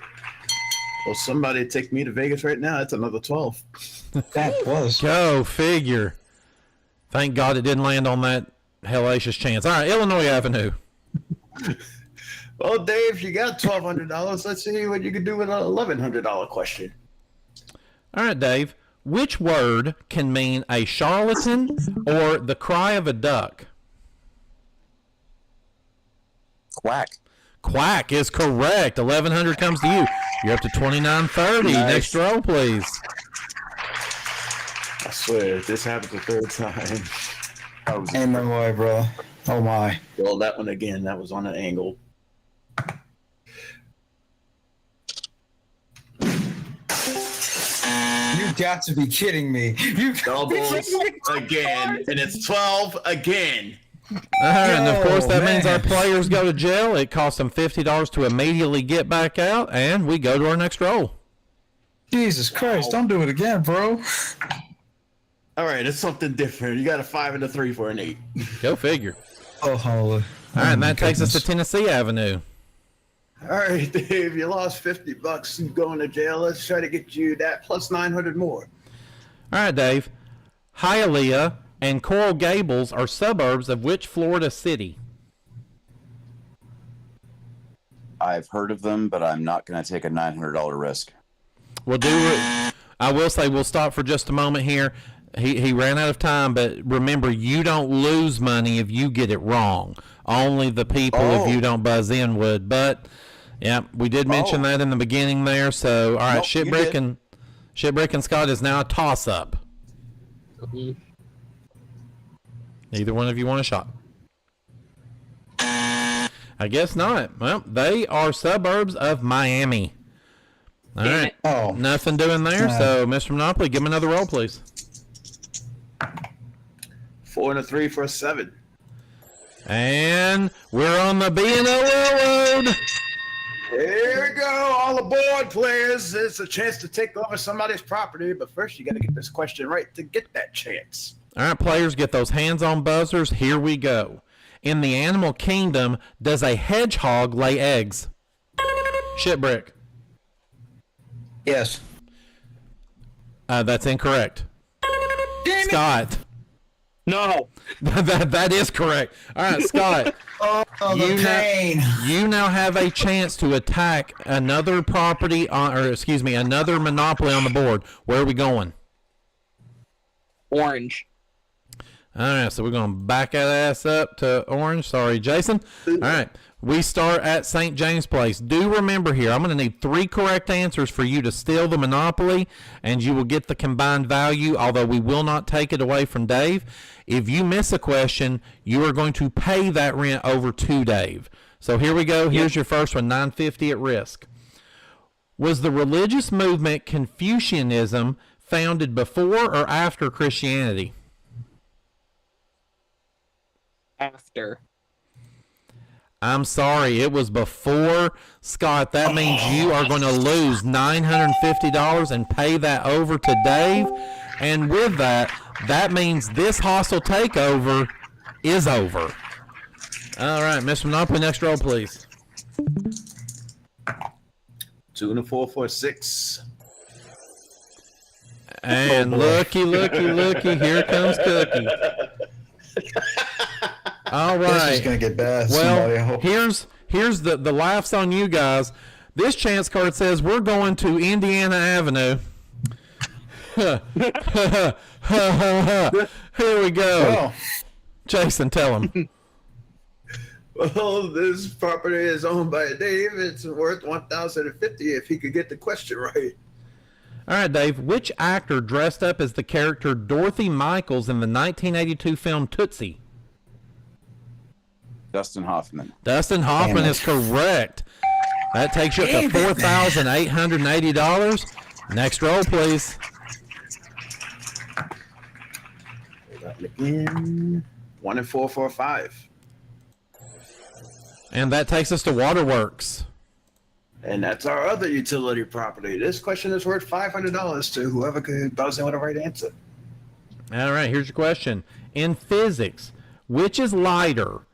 Well, somebody take me to Vegas right now. That's another 12. That was. Go figure. Thank God it didn't land on that hellacious chance. All right, Illinois Avenue. Well, Dave, you got $1,200. Let's see what you can do with an $1,100 question. All right, Dave. Which word can mean a charlatan or the cry of a duck? Quack. Quack is correct. 1,100 comes to you. You're up to 29.30. Nice. Next roll, please. I swear, if this happens the third time. Ain't no way, bro. Oh my. Well, that one again, that was on an angle. You got to be kidding me. You Doubles again, and it's 12 again. And of course, that means man. our players go to jail. It costs them $50 to immediately get back out, and we go to our next roll. Jesus Christ, don't do it again, bro. All right, it's something different. You got a 5 and a 3 for an 8. Go figure. Oh, holy. All right, and that takes us to Tennessee Avenue. All right, Dave, you lost $50 and going to jail. Let's try to get you that plus 900 more. All right, Dave. Hialeah and Coral Gables are suburbs of which Florida city? I've heard of them, but I'm not going to take a $900 risk. We'll do it. I will say we'll stop for just a moment here. He ran out of time, but remember, you don't lose money if you get it wrong. Only the people, if you don't buzz in, would. But, yeah, we did mention that in the beginning there. So, all right, Nope, you did. Shitbrick and Scott is now a toss-up. Either one of you want a shot? I guess not. Well, they are suburbs of Miami. All right. Oh. Nothing doing there. So, Mr. Monopoly, give him another roll, please. 4 and a 3 for a 7. And we're on the B&O Railroad. Here we go. All aboard, players. It's a chance to take over somebody's property, but first you got to get this question right to get that chance. All right, players, get those hands-on buzzers. Here we go. In the animal kingdom, does a hedgehog lay eggs? Shitbrick. Yes. That's incorrect. Scott. No. that is correct. All right, Scott. You now have a chance to attack another property another monopoly on the board. Where are we going? Orange. All right, so we're going to back that ass up to orange. Sorry, Jason. All right, we start at St. James Place. Do remember here, I'm going to need 3 correct answers for you to steal the monopoly, and you will get the combined value, although we will not take it away from Dave. If you miss a question, you are going to pay that rent over to Dave. So here we go. Here's your first one, $950 at risk. Was the religious movement Confucianism founded before or after Christianity? After. I'm sorry, it was before. Scott, that means you are going to lose $950 and pay that over to Dave. And with that, that means this hostile takeover is over. All right, Mr. Monopoly, next roll, please. 2 and a 4 for a 6. And looky, here comes Cookie. All right. This is going to get bad. Somebody, I Well, hope. here's the laughs on you guys. This chance card says we're going to Indiana Avenue. Here we go. Oh. Jason, tell him. Well, this property is owned by Dave. It's worth $1,050 if he could get the question right. All right, Dave. Which actor dressed up as the character Dorothy Michaels in the 1982 film Tootsie? Dustin Hoffman. Dustin Hoffman Damn it. is correct. That takes you up to $4,880. Next roll, please. Again, 1 and 4 for a 5. And that takes us to Waterworks. And that's our other utility property. This question is worth $500 to whoever could buzz in with the right answer. All right, here's your question. In physics, which is lighter?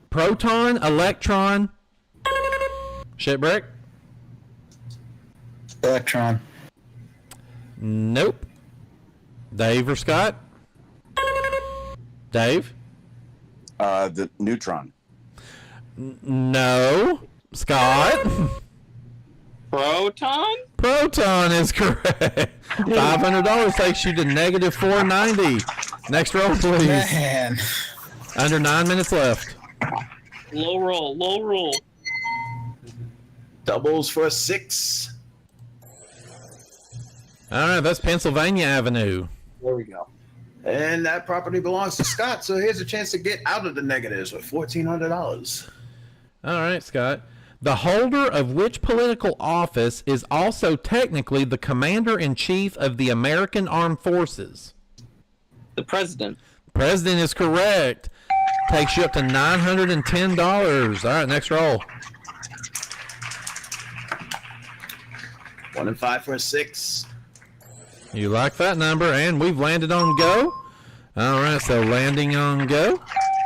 Proton, electron? Shitbrick? Electron. Nope. Dave or Scott? Dave? The neutron. No. Scott? Proton? Proton is correct. $500 takes you to negative 490. Next roll, please. Man. Under 9 minutes left. Low roll, low roll. Doubles for a 6. All right, that's Pennsylvania Avenue. There we go. And that property belongs to Scott, so here's a chance to get out of the negatives with $1,400. All right, Scott. The holder of which political office is also technically the commander-in-chief of the American Armed Forces? The president. President is correct. Takes you up to $910. All right, next roll. 1 and 5 for a 6. You like that number, and we've landed on go. All right, so landing on go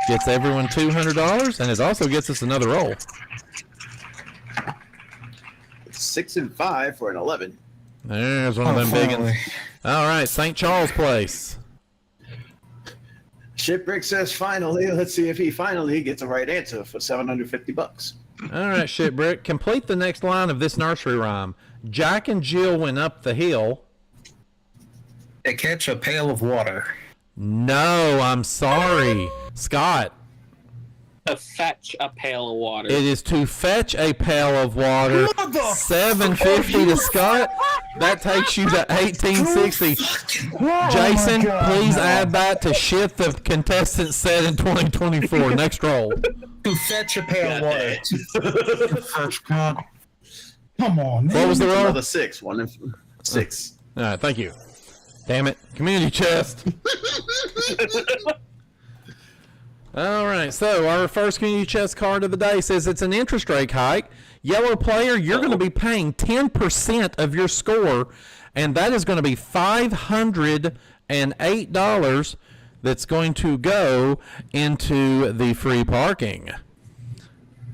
gets everyone $200, and it also gets us another roll. 6 and 5 for an 11. There's one of them big ones. All right, St. Charles Place. Shitbrick says finally. Let's see if he finally gets the right answer for $750. All right, Shitbrick. Complete the next line of this nursery rhyme. Jack and Jill went up the hill. They catch a pail of water. No, I'm sorry. Scott. To fetch a pail of water. It is to fetch a pail of water. $750 to Scott. That takes you to $1,860. Jason, please add that to shit the contestant said in 2024. Next roll. To fetch a pail of water. Come on, man. What was the roll? Another 6. 1 and 6. All right, thank you. Damn it. Community chest. All right, so our first community chest card of the day says it's an interest rate hike. Yellow player, you're going to be paying 10% of your score, and that is going to be $508 that's going to go into the free parking.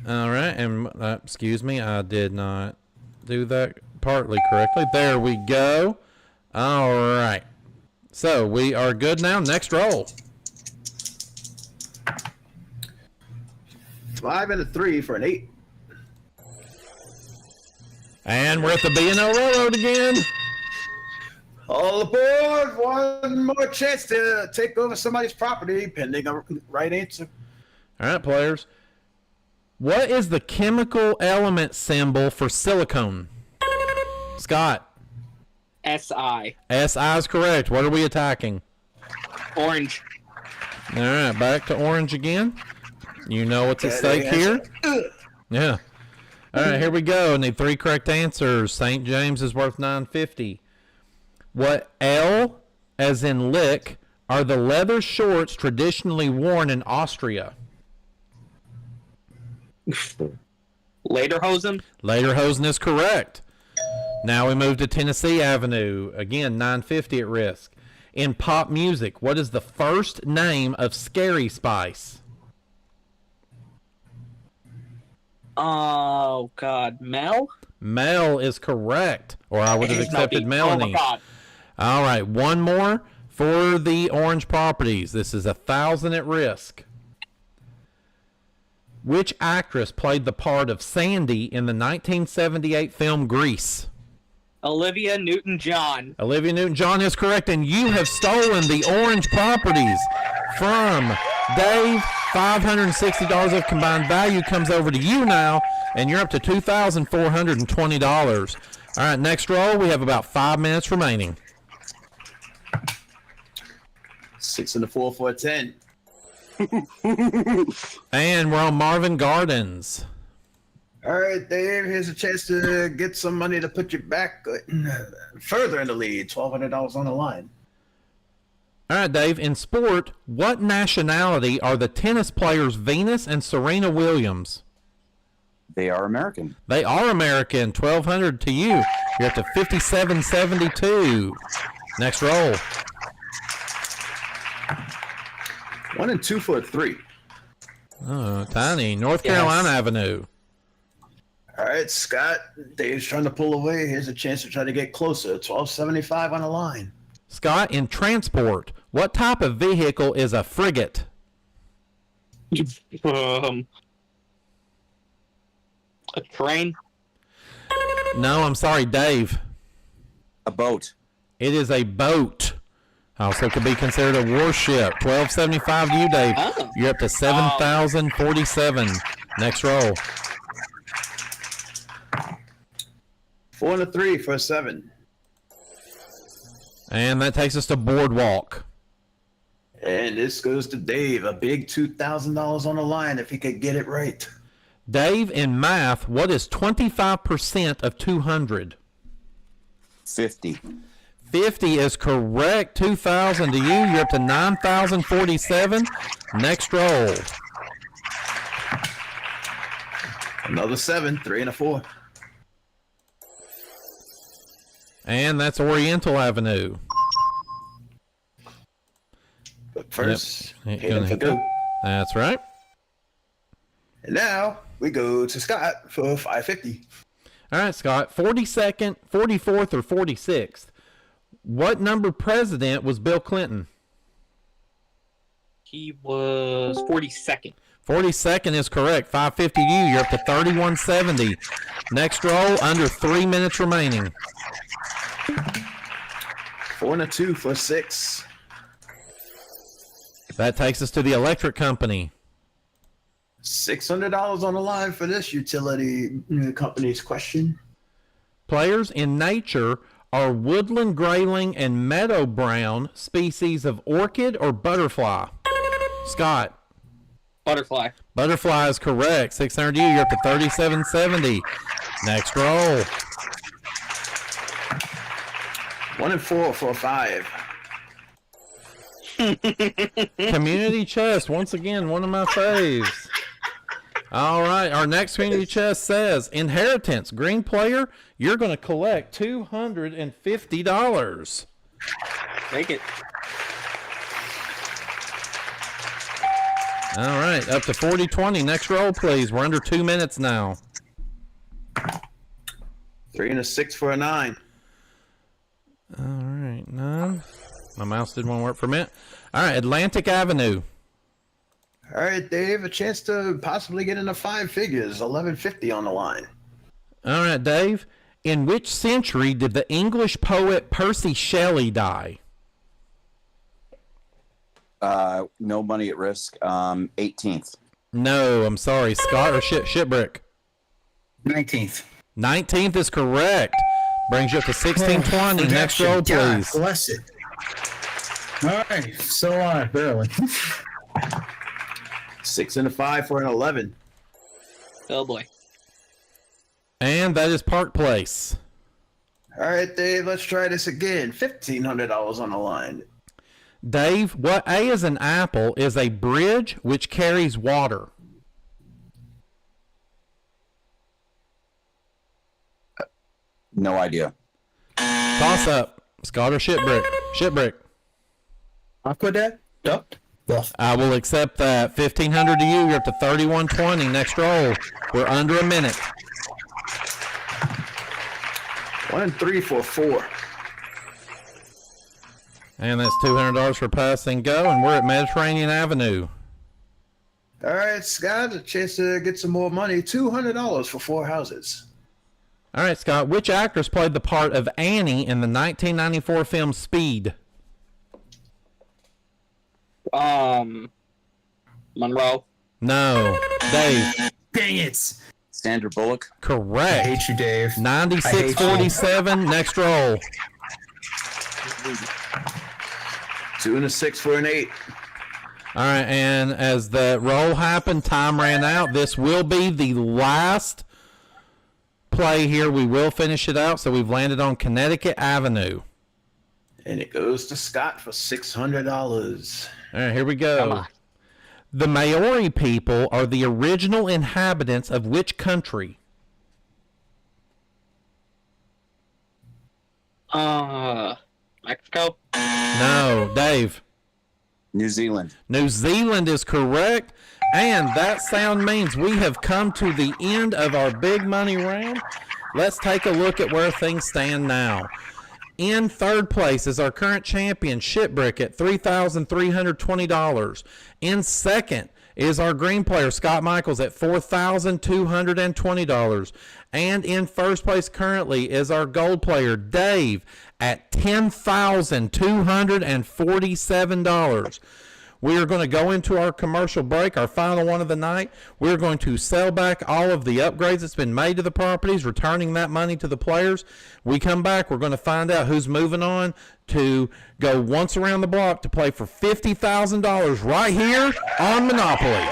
All right, and excuse me, I did not do that partly correctly. There we go. All right, so we are good now. Next roll. 5 and a 3 for an 8. And we're at the B&O Railroad again. All aboard! One more chance to take over somebody's property, pending a right answer. All right, players. What is the chemical element symbol for silicone? Scott. SI. SI is correct. What are we attacking? Orange. All right, back to orange again. You know what's at stake here? Yeah. All right, here we go. I need 3 correct answers. St. James is worth $950. What L, as in lick, are the leather shorts traditionally worn in Austria? Lederhosen. Lederhosen is correct. Now we move to Tennessee Avenue. Again, $950 at risk. In pop music, what is the first name of Scary Spice? Oh, God. Mel? Mel is correct. Or I would have accepted Melanie. Oh, my God. All right, one more for the orange properties. This is 1,000 at risk. Which actress played the part of Sandy in the 1978 film Grease? Olivia Newton-John. Olivia Newton-John is correct, and you have stolen the orange properties from Dave. $560 of combined value comes over to you now, and you're up to $2,420. All right, next roll. We have about 5 minutes remaining. 6 and a 4 for a 10. And we're on Marvin Gardens. All right, Dave, here's a chance to get some money to put you back further in the lead. $1,200 on the line. All right, Dave. In sport, what nationality are the tennis players Venus and Serena Williams? They are American. They are American. $1,200 to you. You're up to $5,772. Next roll. 1 and 2 for a 3. Oh, tiny. North Carolina Avenue. All right, Scott. Dave's trying to pull away. Here's a chance to try to get closer. 1275 on the line. Scott, in transport, what type of vehicle is a frigate? A train. No, I'm sorry, Dave. A boat. It is a boat. Also could be considered a warship. 1275 to you, Dave. Oh. You're up to 7,047. Next roll. 4 and a 3 for a 7. And that takes us to Boardwalk. And this goes to Dave. A big $2,000 on the line if he could get it right. Dave, in math, what is 25% of 200? 50. 50 is correct. 2,000 to you. You're up to 9,047. Next roll. Another 7, 3 and a 4. And that's Oriental Avenue. But first, Yep. hit him for go. That's right. And now we go to Scott for 550. All right, Scott. 42nd, 44th, or 46th. What number president was Bill Clinton? He was 42nd. 42nd is correct. 550 to you. You're up to 3170. Next roll, under 3 minutes remaining. 4 and a 2 for 6. That takes us to the electric company. $600 on the line for this utility company's question. Players in nature are woodland grayling and meadow brown species of orchid or butterfly. Scott. Butterfly. Butterfly is correct. 600 to you. You're up to 3770. Next roll. 1 and 4 for a 5. Community chest. Once again, one of my faves. All right. Our next community chest says, inheritance. Green player, you're going to collect $250. Take it. All right. Up to 4020. Next roll, please. We're under 2 minutes now. 3 and a 6 for a 9. All right. 9. My mouse didn't want to work for a minute. All right. Atlantic Avenue. All right, Dave, a chance to possibly get into 5 figures. 1150 on the line. All right, Dave. In which century did the English poet Percy Shelley die? No money at risk. 18th. No, I'm sorry. Scott or Shitbrick? 19th. 19th is correct. Brings you up to 1620. Next roll, God please. bless it. All right, still alive, barely. 6 and a 5 for an 11. Oh boy. And that is Park Place. All right, Dave, let's try this again. $1,500 on the line. Dave, what A is an apple is a bridge which carries water. No idea. Toss up. Scott or Shitbrick? Shitbrick. Aqueduct? Duct? I will accept that. 1,500 to you. You're up to 3120. Next roll. We're under a minute. 1 and 3 for 4. And that's $200 for pass and go. And we're at Mediterranean Avenue. All right, Scott, a chance to get some more money. $200 for 4 houses. All right, Scott. Which actress played the part of Annie in the 1994 film Speed? Monroe. No. Dave. Dang it! Sandra Bullock. I Correct. hate you, Dave. 9647. Next roll. 2 and a 6 for an 8. All right, and as the roll happened, time ran out. This will be the last play here. We will finish it out. So we've landed on Connecticut Avenue. And it goes to Scott for $600. All right, here we Come go. on. The Maori people are the original inhabitants of which country? Mexico. No, Dave. New Zealand. New Zealand is correct. And that sound means we have come to the end of our big money round. Let's take a look at where things stand now. In third place is our current champion, Shitbrick, at $3,320. In second is our green player, Scott Michaels, at $4,220. And in first place currently is our gold player, Dave, at $10,247. We are going to go into our commercial break, our final one of the night. We're going to sell back all of the upgrades that's been made to the properties, returning that money to the players. We come back, we're going to find out who's moving on to go once around the block to play for $50,000 right here on Monopoly.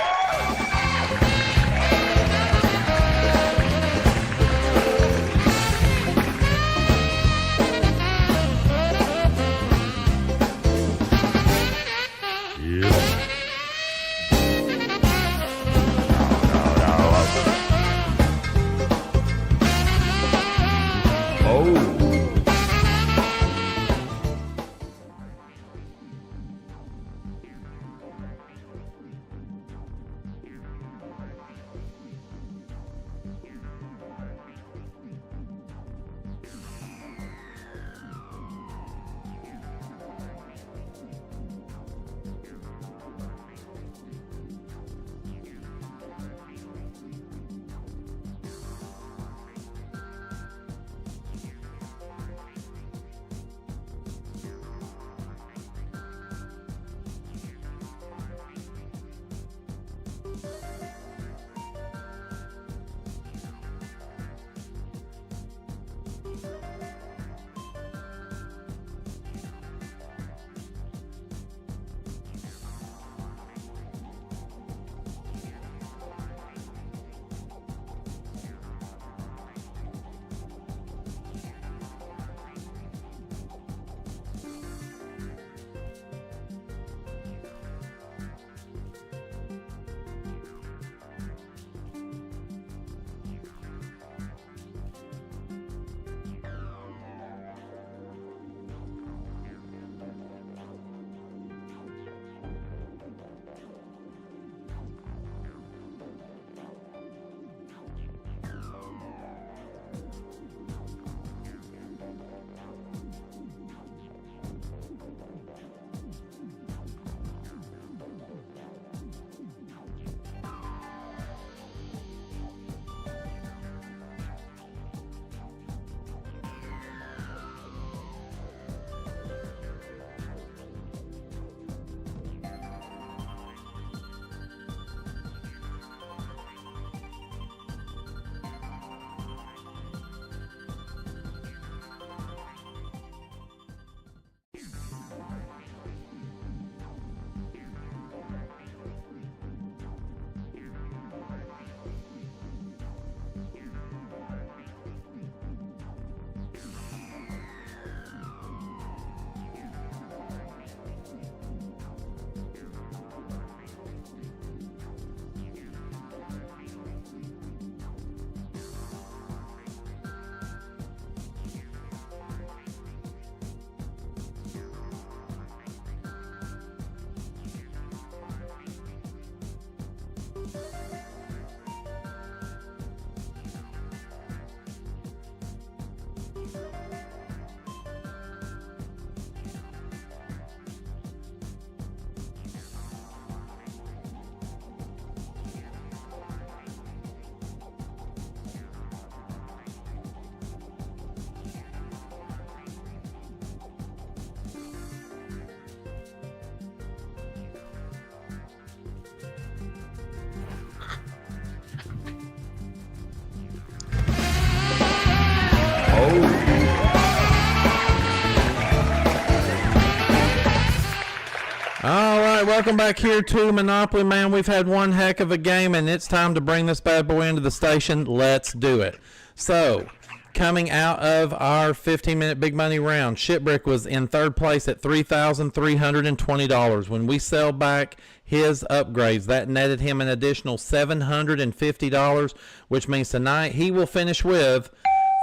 All right, welcome back here to Monopoly, man. We've had one heck of a game, and it's time to bring this bad boy into the station. Let's do it. So, coming out of our 15-minute big money round, Shitbrick was in third place at $3,320. When we sell back his upgrades, that netted him an additional $750, which means tonight he will finish with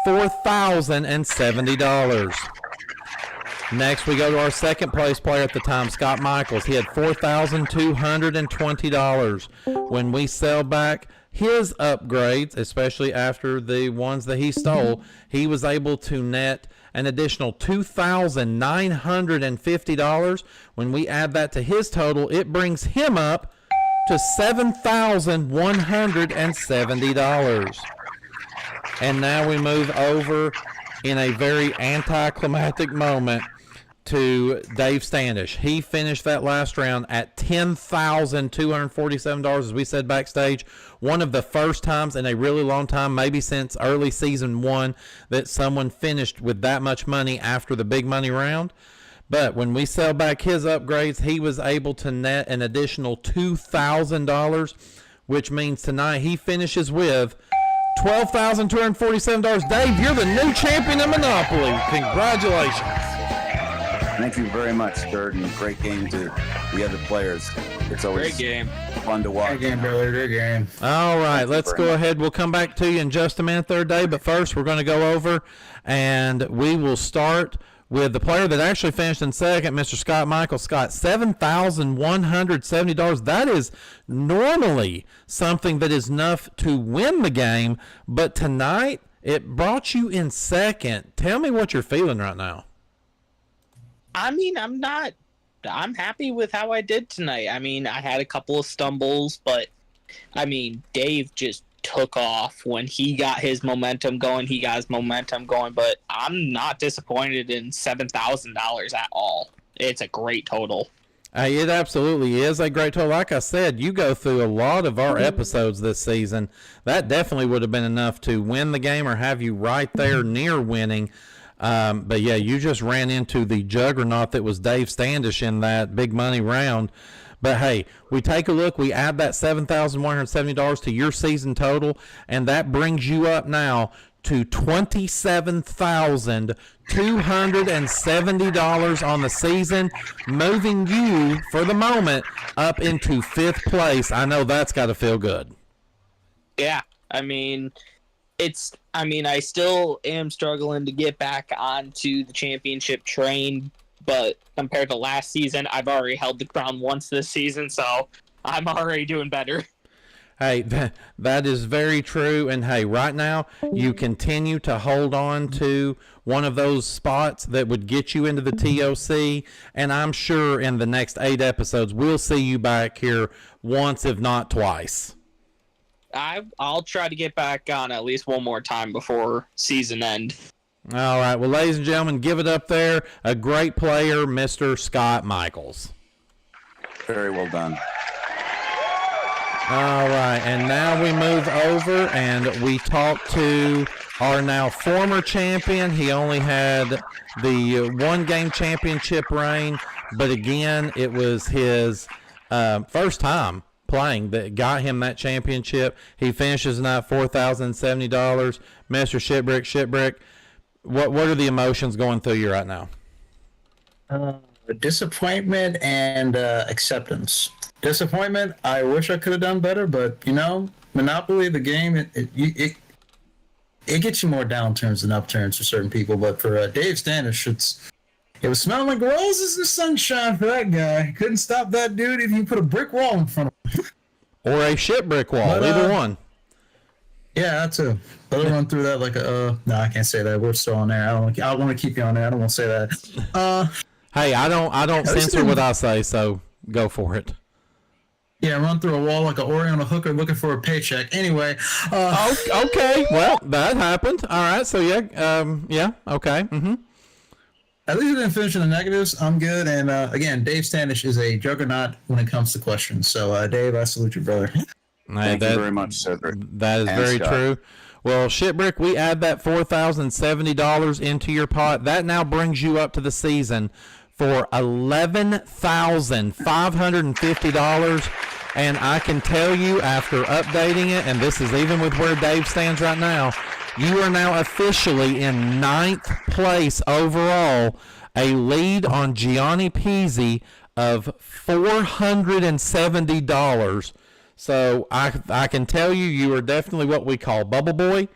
$4,070. Next, we go to our second place player at the time, Scott Michaels. He had $4,220. When we sell back his upgrades, especially after the ones that he stole, he was able to net an additional $2,950. When we add that to his total, it brings him up to $7,170. And now we move over in a very anticlimactic moment to Dave Standish. He finished that last round at $10,247, as we said backstage. One of the first times in a really long time, maybe since early season 1, that someone finished with that much money after the big money round. But when we sell back his upgrades, he was able to net an additional $2,000, which means tonight he finishes with $12,247. Dave, you're the new champion of Monopoly. Congratulations. Thank you very much, Sturt, and great game to the other players. It's always Great game. fun to watch. Good game, brother. Good game. All right, let's go ahead. We'll come back to you in just a minute there, Dave. But first, we're going to go over, and we will start with the player that actually finished in second, Mr. Scott Michael. Scott, $7,170. That is normally something that is enough to win the game, but tonight it brought you in second. Tell me what you're feeling right now. I mean, I'm happy with how I did tonight. I mean, I had a couple of stumbles, but I mean, Dave just took off when he got his momentum going. But I'm not disappointed in $7,000 at all. It's a great total. It absolutely is a great total. Like I said, you go through a lot of our episodes this season. That definitely would have been enough to win the game or have you right there near winning. But yeah, you just ran into the juggernaut that was Dave Standish in that big money round. But hey, we take a look, we add that $7,170 to your season total, and that brings you up now to $27,270 on the season, moving you, for the moment, up into 5th place. I know that's got to feel good. Yeah, I mean, I still am struggling to get back onto the championship train, but compared to last season, I've already held the crown once this season, so I'm already doing better. Hey, that is very true. And hey, right now, you continue to hold on to one of those spots that would get you into the TOC. And I'm sure in the next 8 episodes, we'll see you back here once, if not twice. I'll try to get back on at least one more time before season end. All right. Well, ladies and gentlemen, give it up there. A great player, Mr. Scott Michaels. Very well done. All right. And now we move over and we talk to our now former champion. He only had the 1-game championship reign, but again, it was his first time playing that got him that championship. He finishes tonight $4,070. Mr. Shitbrick, what are the emotions going through you right now? Disappointment and acceptance. Disappointment, I wish I could have done better, but Monopoly, the game, it gets you more downturns than upturns for certain people. But for Dave Standish, it was smelling like roses and sunshine for that guy. Couldn't stop that dude if you put a brick wall in front of him. Or a shitbrick wall, either one. Yeah, that too. But I'll run through that like no, I can't say that. We're still on there. I want to keep you on there. I don't want to say that. Hey, I don't censor what I say, so go for it. Yeah, run through a wall like an Ori on a hooker looking for a paycheck. Anyway. Okay. Well, that happened. All right. So yeah. Okay. Mm-hmm. At least I didn't finish in the negatives. I'm good. And again, Dave Standish is a juggernaut when it comes to questions. So, Dave, I salute you, brother. Thank you very much, Cedric. That is very true. Well, Shitbrick, we add that $4,070 into your pot. That now brings you up to the season for $11,550. And I can tell you, after updating it, and this is even with where Dave stands right now, you are now officially in 9th place overall, a lead on Gianni Pizzi of $470. So I can tell you, you are definitely what we call Bubble Boy,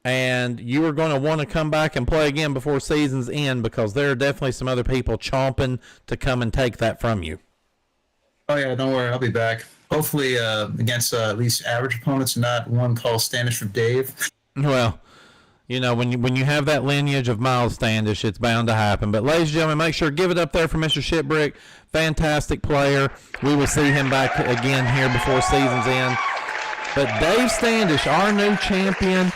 and you are going to want to come back and play again before season's end, because there are definitely some other people chomping to come and take that from you. Oh yeah, don't worry, I'll be back. Hopefully against at least average opponents, not one called Standish for Dave. Well, you know, when you have that lineage of Miles Standish, it's bound to happen. But ladies and gentlemen, make sure give it up there for Mr. Shitbrick. Fantastic player. We will see him back again here before season's end. But Dave Standish, our new champion,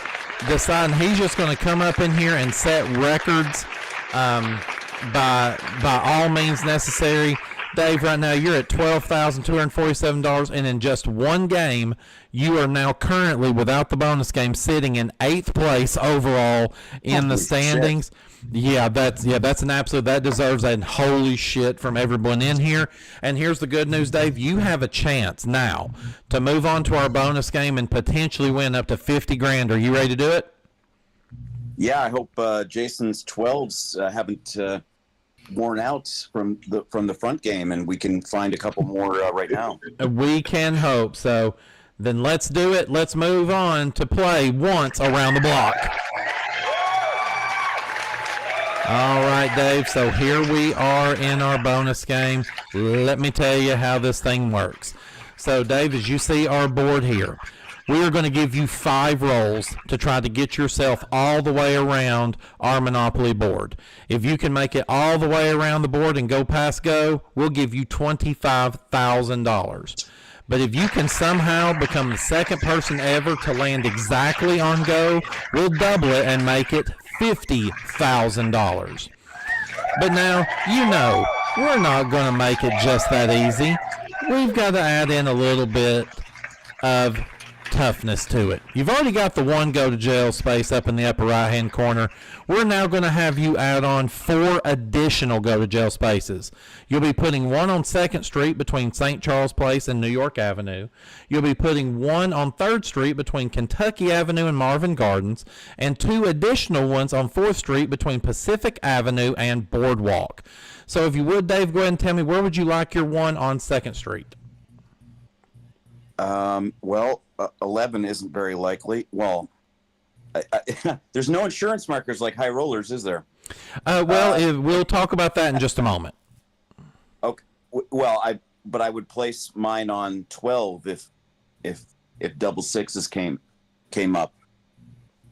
deciding he's just going to come up in here and set records by all means necessary. Dave, right now you're at $12,247, and in just one game, you are now currently, without the bonus game, sitting in 8th place overall in the standings. Yeah, that's an absolute, that deserves a holy shit from everyone in here. And here's the good news, Dave. You have a chance now to move on to our bonus game and potentially win up to 50 grand. Are you ready to do it? Yeah, I hope Jason's 12s haven't worn out from the front game, and we can find a couple more right now. We can hope. So then let's do it. Let's move on to play once around the block. All right, Dave. So here we are in our bonus game. Let me tell you how this thing works. So, Dave, as you see our board here, we are going to give you 5 rolls to try to get yourself all the way around our Monopoly board. If you can make it all the way around the board and go past go, we'll give you $25,000. But if you can somehow become the second person ever to land exactly on go, we'll double it and make it $50,000. But now, you know, we're not going to make it just that easy. We've got to add in a little bit of toughness to it. You've already got the 1 go to jail space up in the upper right hand corner. We're now going to have you add on 4 additional go to jail spaces. You'll be putting 1 on 2nd Street between St. Charles Place and New York Avenue. You'll be putting 1 on 3rd Street between Kentucky Avenue and Marvin Gardens, and 2 additional ones on 4th Street between Pacific Avenue and Boardwalk. So if you would, Dave, go ahead and tell me, where would you like your 1 on 2nd Street? Well, 11 isn't very likely. Well, there's no insurance markers like high rollers, is there? We'll talk about that in just a moment. Okay. Well, I would place mine on 12 if double sixes came up.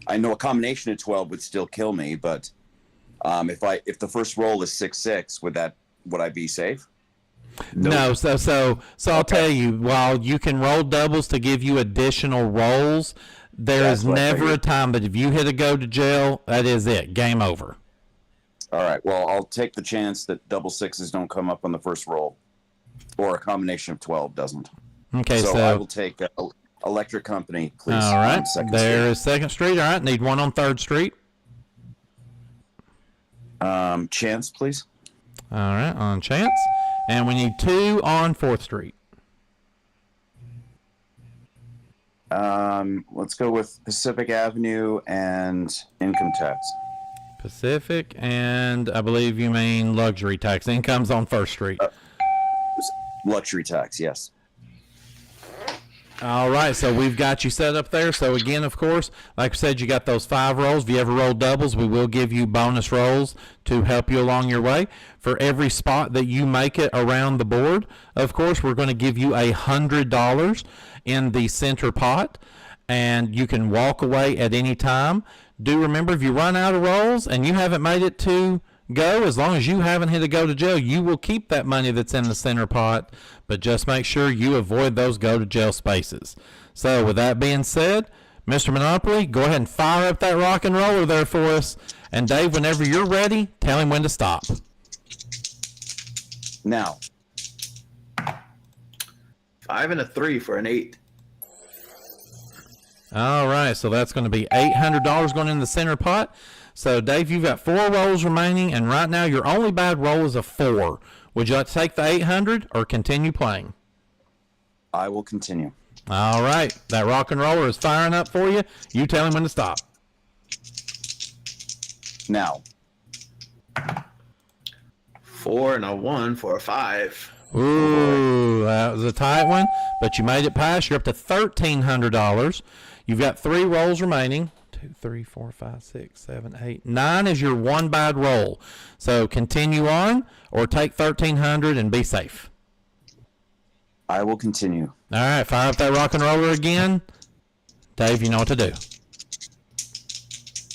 I know a combination of 12 would still kill me, but if the first roll is 6-6, would I be safe? No, so I'll tell you, while you can roll doubles to give you additional rolls, there is never a time that if you hit a go to jail, that is it. Game over. All right. Well, I'll take the chance that double sixes don't come up on the first roll, or a combination of 12 doesn't. Okay, so I will take Electric Company, please. All right. There is 2nd Street. All right. Need 1 on 3rd Street. Chance, please. All right. On Chance. And we need 2 on 4th Street. Let's go with Pacific Avenue and income tax. Pacific, and I believe you mean luxury tax. Income's on 1st Street. Luxury tax, yes. All right, so we've got you set up there. So again, of course, like I said, you got those 5 rolls. If you ever roll doubles, we will give you bonus rolls to help you along your way. For every spot that you make it around the board, of course, we're going to give you $100 in the center pot, and you can walk away at any time. Do remember, if you run out of rolls and you haven't made it to go, as long as you haven't hit a go to jail, you will keep that money that's in the center pot, but just make sure you avoid those go to jail spaces. So with that being said, Mr. Monopoly, go ahead and fire up that rock and roller there for us. And Dave, whenever you're ready, tell him when to stop. Now. 5 and a 3 for an 8. All right, so that's going to be $800 going in the center pot. So, Dave, you've got 4 rolls remaining, and right now your only bad roll is a 4. Would you like to take the 800 or continue playing? I will continue. All right, that rock and roller is firing up for you. You tell him when to stop. Now. 4 and a 1 for a 5. Ooh, that was a tight one, but you made it past. You're up to $1,300. You've got 3 rolls remaining. 2, 3, 4, 5, 6, 7, 8, 9 is your one bad roll. So continue on or take 1,300 and be safe. I will continue. All right, fire up that rock and roller again. Dave, you know what to do.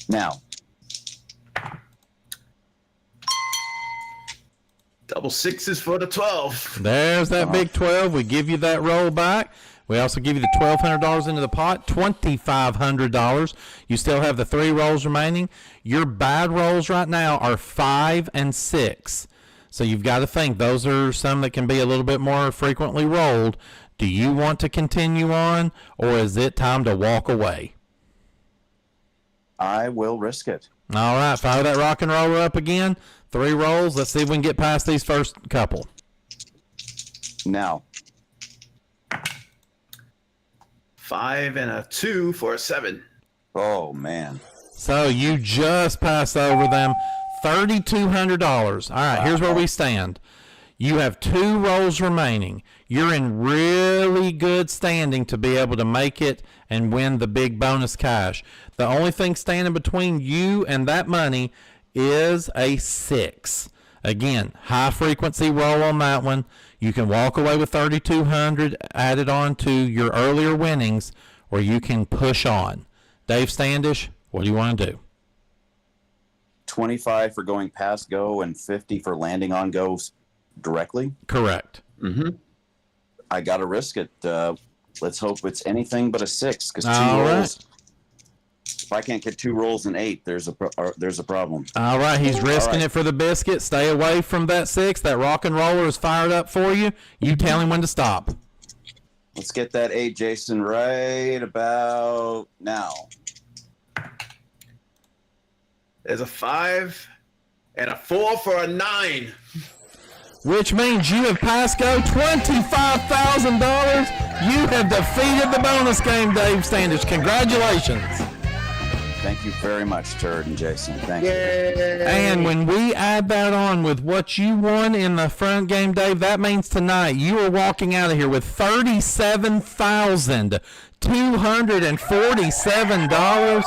Now, Double sixes for the 12. There's that big 12. We give you that roll back. We also give you the $1,200 into the pot, $2,500. You still have the 3 rolls remaining. Your bad rolls right now are 5 and 6. So you've got to think those are some that can be a little bit more frequently rolled. Do you want to continue on, or is it time to walk away? I will risk it. All right, fire that rock and roller up again. 3 rolls. Let's see if we can get past these first couple. Now, 5 and a 2 for a 7. oh man. So you just pass over them. $3,200. All right, here's where we stand. You have 2 rolls remaining. You're in really good standing to be able to make it and win the big bonus cash. The only thing standing between you and that money is a 6. Again, high frequency roll on that one. You can walk away with 3,200 added on to your earlier winnings, or you can push on. Dave Standish, what do you want to do? 25 for going past go and 50 for landing on goes directly. Correct. Mm-hmm. I got to risk it. Let's hope it's anything but a 6, because 2 All right. rolls. If I can't get 2 rolls and 8, there's a problem. All right, he's risking right. it for the biscuit. Stay away from that 6. That rock and roller is fired up for you. You tell him when to stop. Let's get that 8, Jason, right about now. There's a 5 and a 4 for a 9. Which means you have passed go $25,000. You have defeated the bonus game, Dave Standish. Congratulations. Thank you very much, Turd and Jason. Thank you. And when we add that on with what you won in the front game, Dave, that means tonight you are walking out of here with $37,247.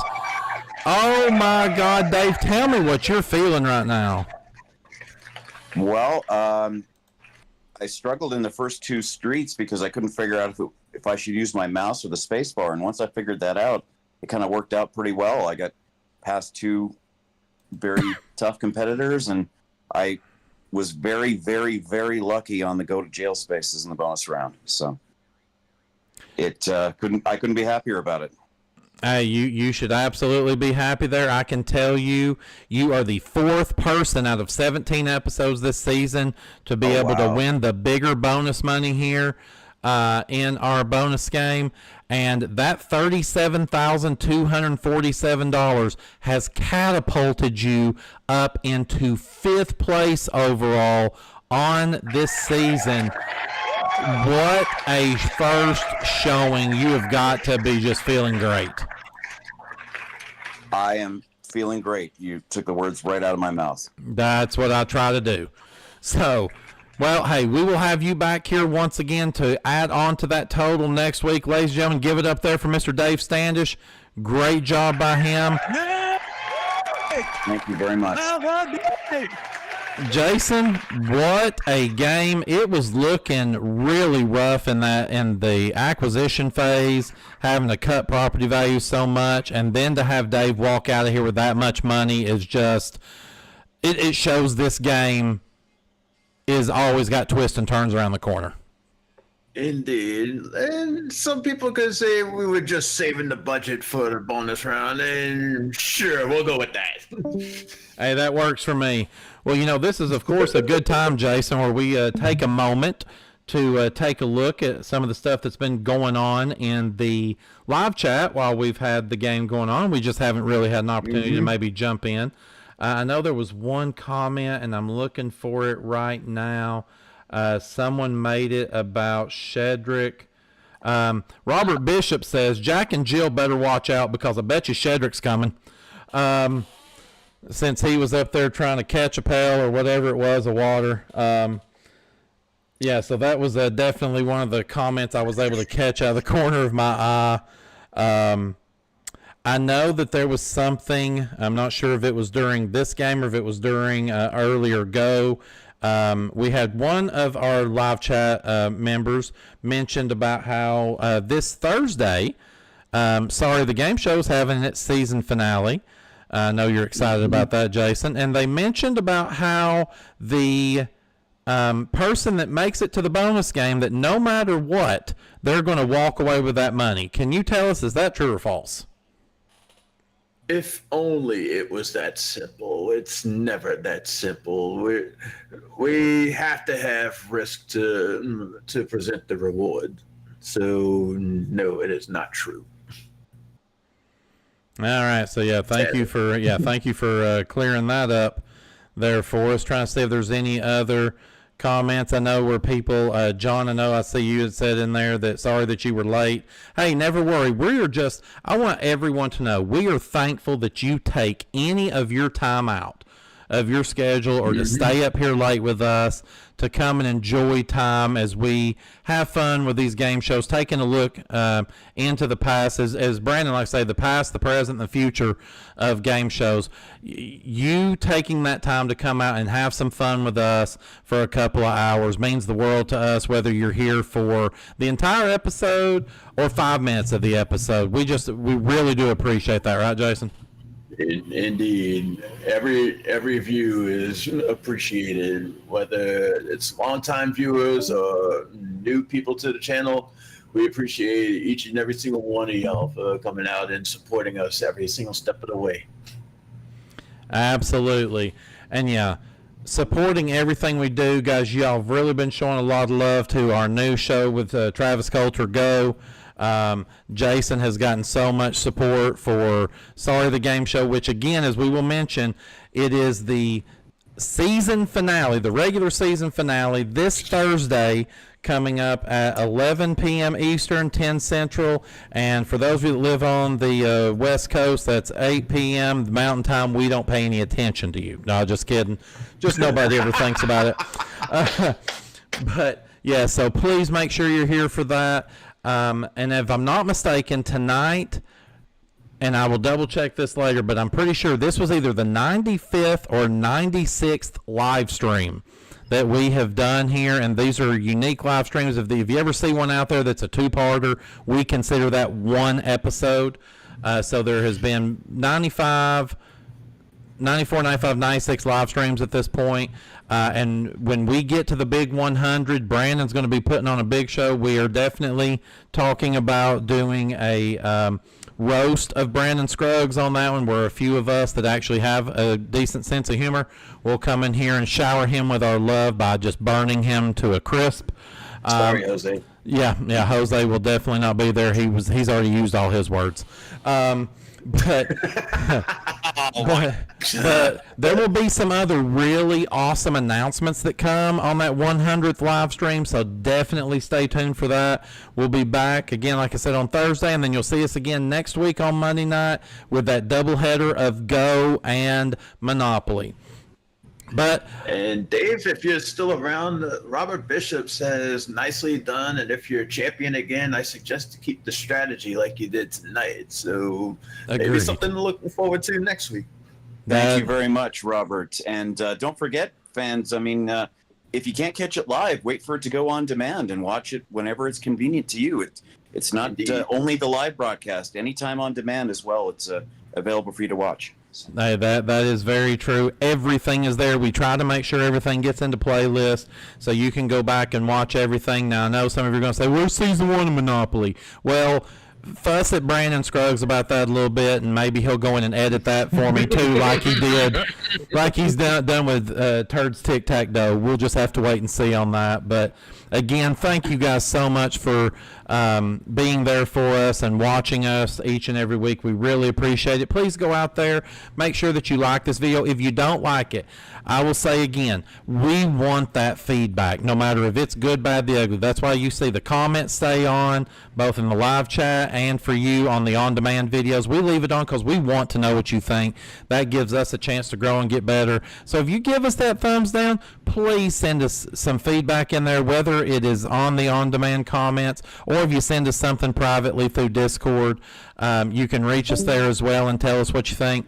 Oh, my God, Dave, tell me what you're feeling right now. Well, I struggled in the first 2 streets because I couldn't figure out if I should use my mouse or the space bar. And once I figured that out, it kind of worked out pretty well. I got past 2 very tough competitors, and I was very, very, very lucky on the go to jail spaces in the bonus round. So I couldn't be happier about it. Hey, you should absolutely be happy there. I can tell you, you are the 4th person out of 17 episodes this season to be able to win the bigger bonus money here in our bonus game. And that $37,247 has catapulted you up into 5th place overall on this season. What a first showing. You have got to be just feeling great. I am feeling great. You took the words right out of my mouth. That's what I try to do. So, well, hey, we will have you back here once again to add on to that total next week. Ladies and gentlemen, give it up there for Mr. Dave Standish. Great job by him. Thank you very much. Jason, what a game. It was looking really rough in the acquisition phase, having to cut property value so much, and then to have Dave walk out of here with that much money is just, it shows this game is always got twists and turns around the corner. Indeed. And some people could say we were just saving the budget for the bonus round, and sure, we'll go with that. Hey, that works for me. Well, you know, this is, of course, a good time, Jason, where we take a moment to take a look at some of the stuff that's been going on in the live chat while we've had the game going on. We just haven't really had an opportunity to maybe jump in. I know there was one comment, and I'm looking for it right now. Someone made it about Shedrick. Robert Bishop says, Jack and Jill better watch out because I bet you Shedrick's coming. Since he was up there trying to catch a pail or whatever it was of water. Yeah, so that was definitely one of the comments I was able to catch out of the corner of my eye. I know that there was something. I'm not sure if it was during this game or if it was during earlier go. We had one of our live chat members mentioned about how this Thursday, Sorry the Game Show is having its season finale. I know you're excited about that, Jason. And they mentioned about how the person that makes it to the bonus game, that no matter what, they're going to walk away with that money. Can you tell us, is that true or false? If only it was that simple. It's never that simple. We have to have risk to present the reward. So no, it is not true. All right. So thank you for clearing that up there for us. Trying to see if there's any other comments. I know where people, John, I see you had said in there that sorry that you were late. Hey, never worry. I want everyone to know we are thankful that you take any of your time out of your schedule or to stay up here late with us to come and enjoy time as we have fun with these game shows, taking a look into the past, as Brandon likes to say, the past, the present, and the future of game shows. You taking that time to come out and have some fun with us for a couple of hours means the world to us, whether you're here for the entire episode or 5 minutes of the episode. We really do appreciate that, right, Jason? Indeed, every view is appreciated, whether it's longtime viewers or new people to the channel. We appreciate each and every single one of y'all for coming out and supporting us every single step of the way. Absolutely. And supporting everything we do, guys. Y'all have really been showing a lot of love to our new show with Travis Coulter Go. Jason has gotten so much support for Sorry the Game Show, which again, as we will mention, it is the season finale, the regular season finale this Thursday coming up at 11 p.m. Eastern, 10 Central. And for those of you that live on the West Coast, that's 8 p.m. the Mountain Time. We don't pay any attention to you. No, just kidding. Just nobody ever thinks about it. But yeah, so please make sure you're here for that. And if I'm not mistaken, tonight, and I will double check this later, but I'm pretty sure this was either the 95th or 96th live stream that we have done here, and these are unique live streams. If you ever see one out there that's a two-parter, we consider that one episode. So there has been 94, 95, 96 live streams at this point. And when we get to the big 100, Brandon's going to be putting on a big show. We are definitely talking about doing a roast of Brandon Scruggs on that one, where a few of us that actually have a decent sense of humor will come in here and shower him with our love by just burning him to a crisp. Sorry, Jose. Yeah, Jose will definitely not be there. He's already used all his words. But there will be some other really awesome announcements that come on that 100th live stream, so definitely stay tuned for that. We'll be back again, like I said, on Thursday, and then you'll see us again next week on Monday night with that doubleheader of Go and Monopoly. And Dave, if you're still around, Robert Bishop says, nicely done. And if you're a champion again, I suggest to keep the strategy like you did tonight. So maybe something to look forward to next week. Thank you very much, Robert. And don't forget, fans, if you can't catch it live, wait for it to go on demand and watch it whenever it's convenient to you. It's not only the live broadcast. Anytime on demand as well, it's available for you to watch. Hey, that is very true. Everything is there. We try to make sure everything gets into playlist so you can go back and watch everything. Now, I know some of you are going to say, where's season 1 of Monopoly? Well, fuss at Brandon Scruggs about that a little bit, and maybe he'll go in and edit that for me too, like he did, like he's done with Turd's Tic-Tac-Dough. We'll just have to wait and see on that. But again, thank you guys so much for being there for us and watching us each and every week. We really appreciate it. Please go out there, make sure that you like this video. If you don't like it, I will say again, we want that feedback, no matter if it's good, bad, the ugly. That's why you see the comments stay on, both in the live chat and for you on the on-demand videos. We leave it on because we want to know what you think. That gives us a chance to grow and get better. So if you give us that thumbs down, please send us some feedback in there, whether it is on the on-demand comments or if you send us something privately through Discord. You can reach us there as well and tell us what you think.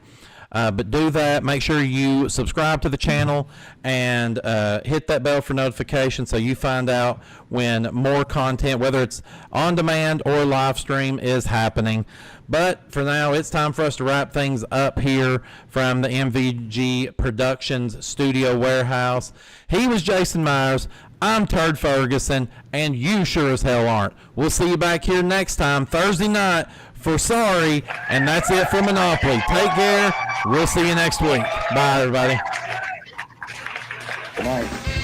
But do that. Make sure you subscribe to the channel and hit that bell for notifications so you find out when more content, whether it's on demand or live stream, is happening. But for now, it's time for us to wrap things up here from the MVG Productions studio warehouse. He was Jason Myers. I'm Turd Ferguson, and you sure as hell aren't. We'll see you back here next time, Thursday night, for Sorry, and that's it for Monopoly. Take care. We'll see you next week. Bye, everybody. Good night.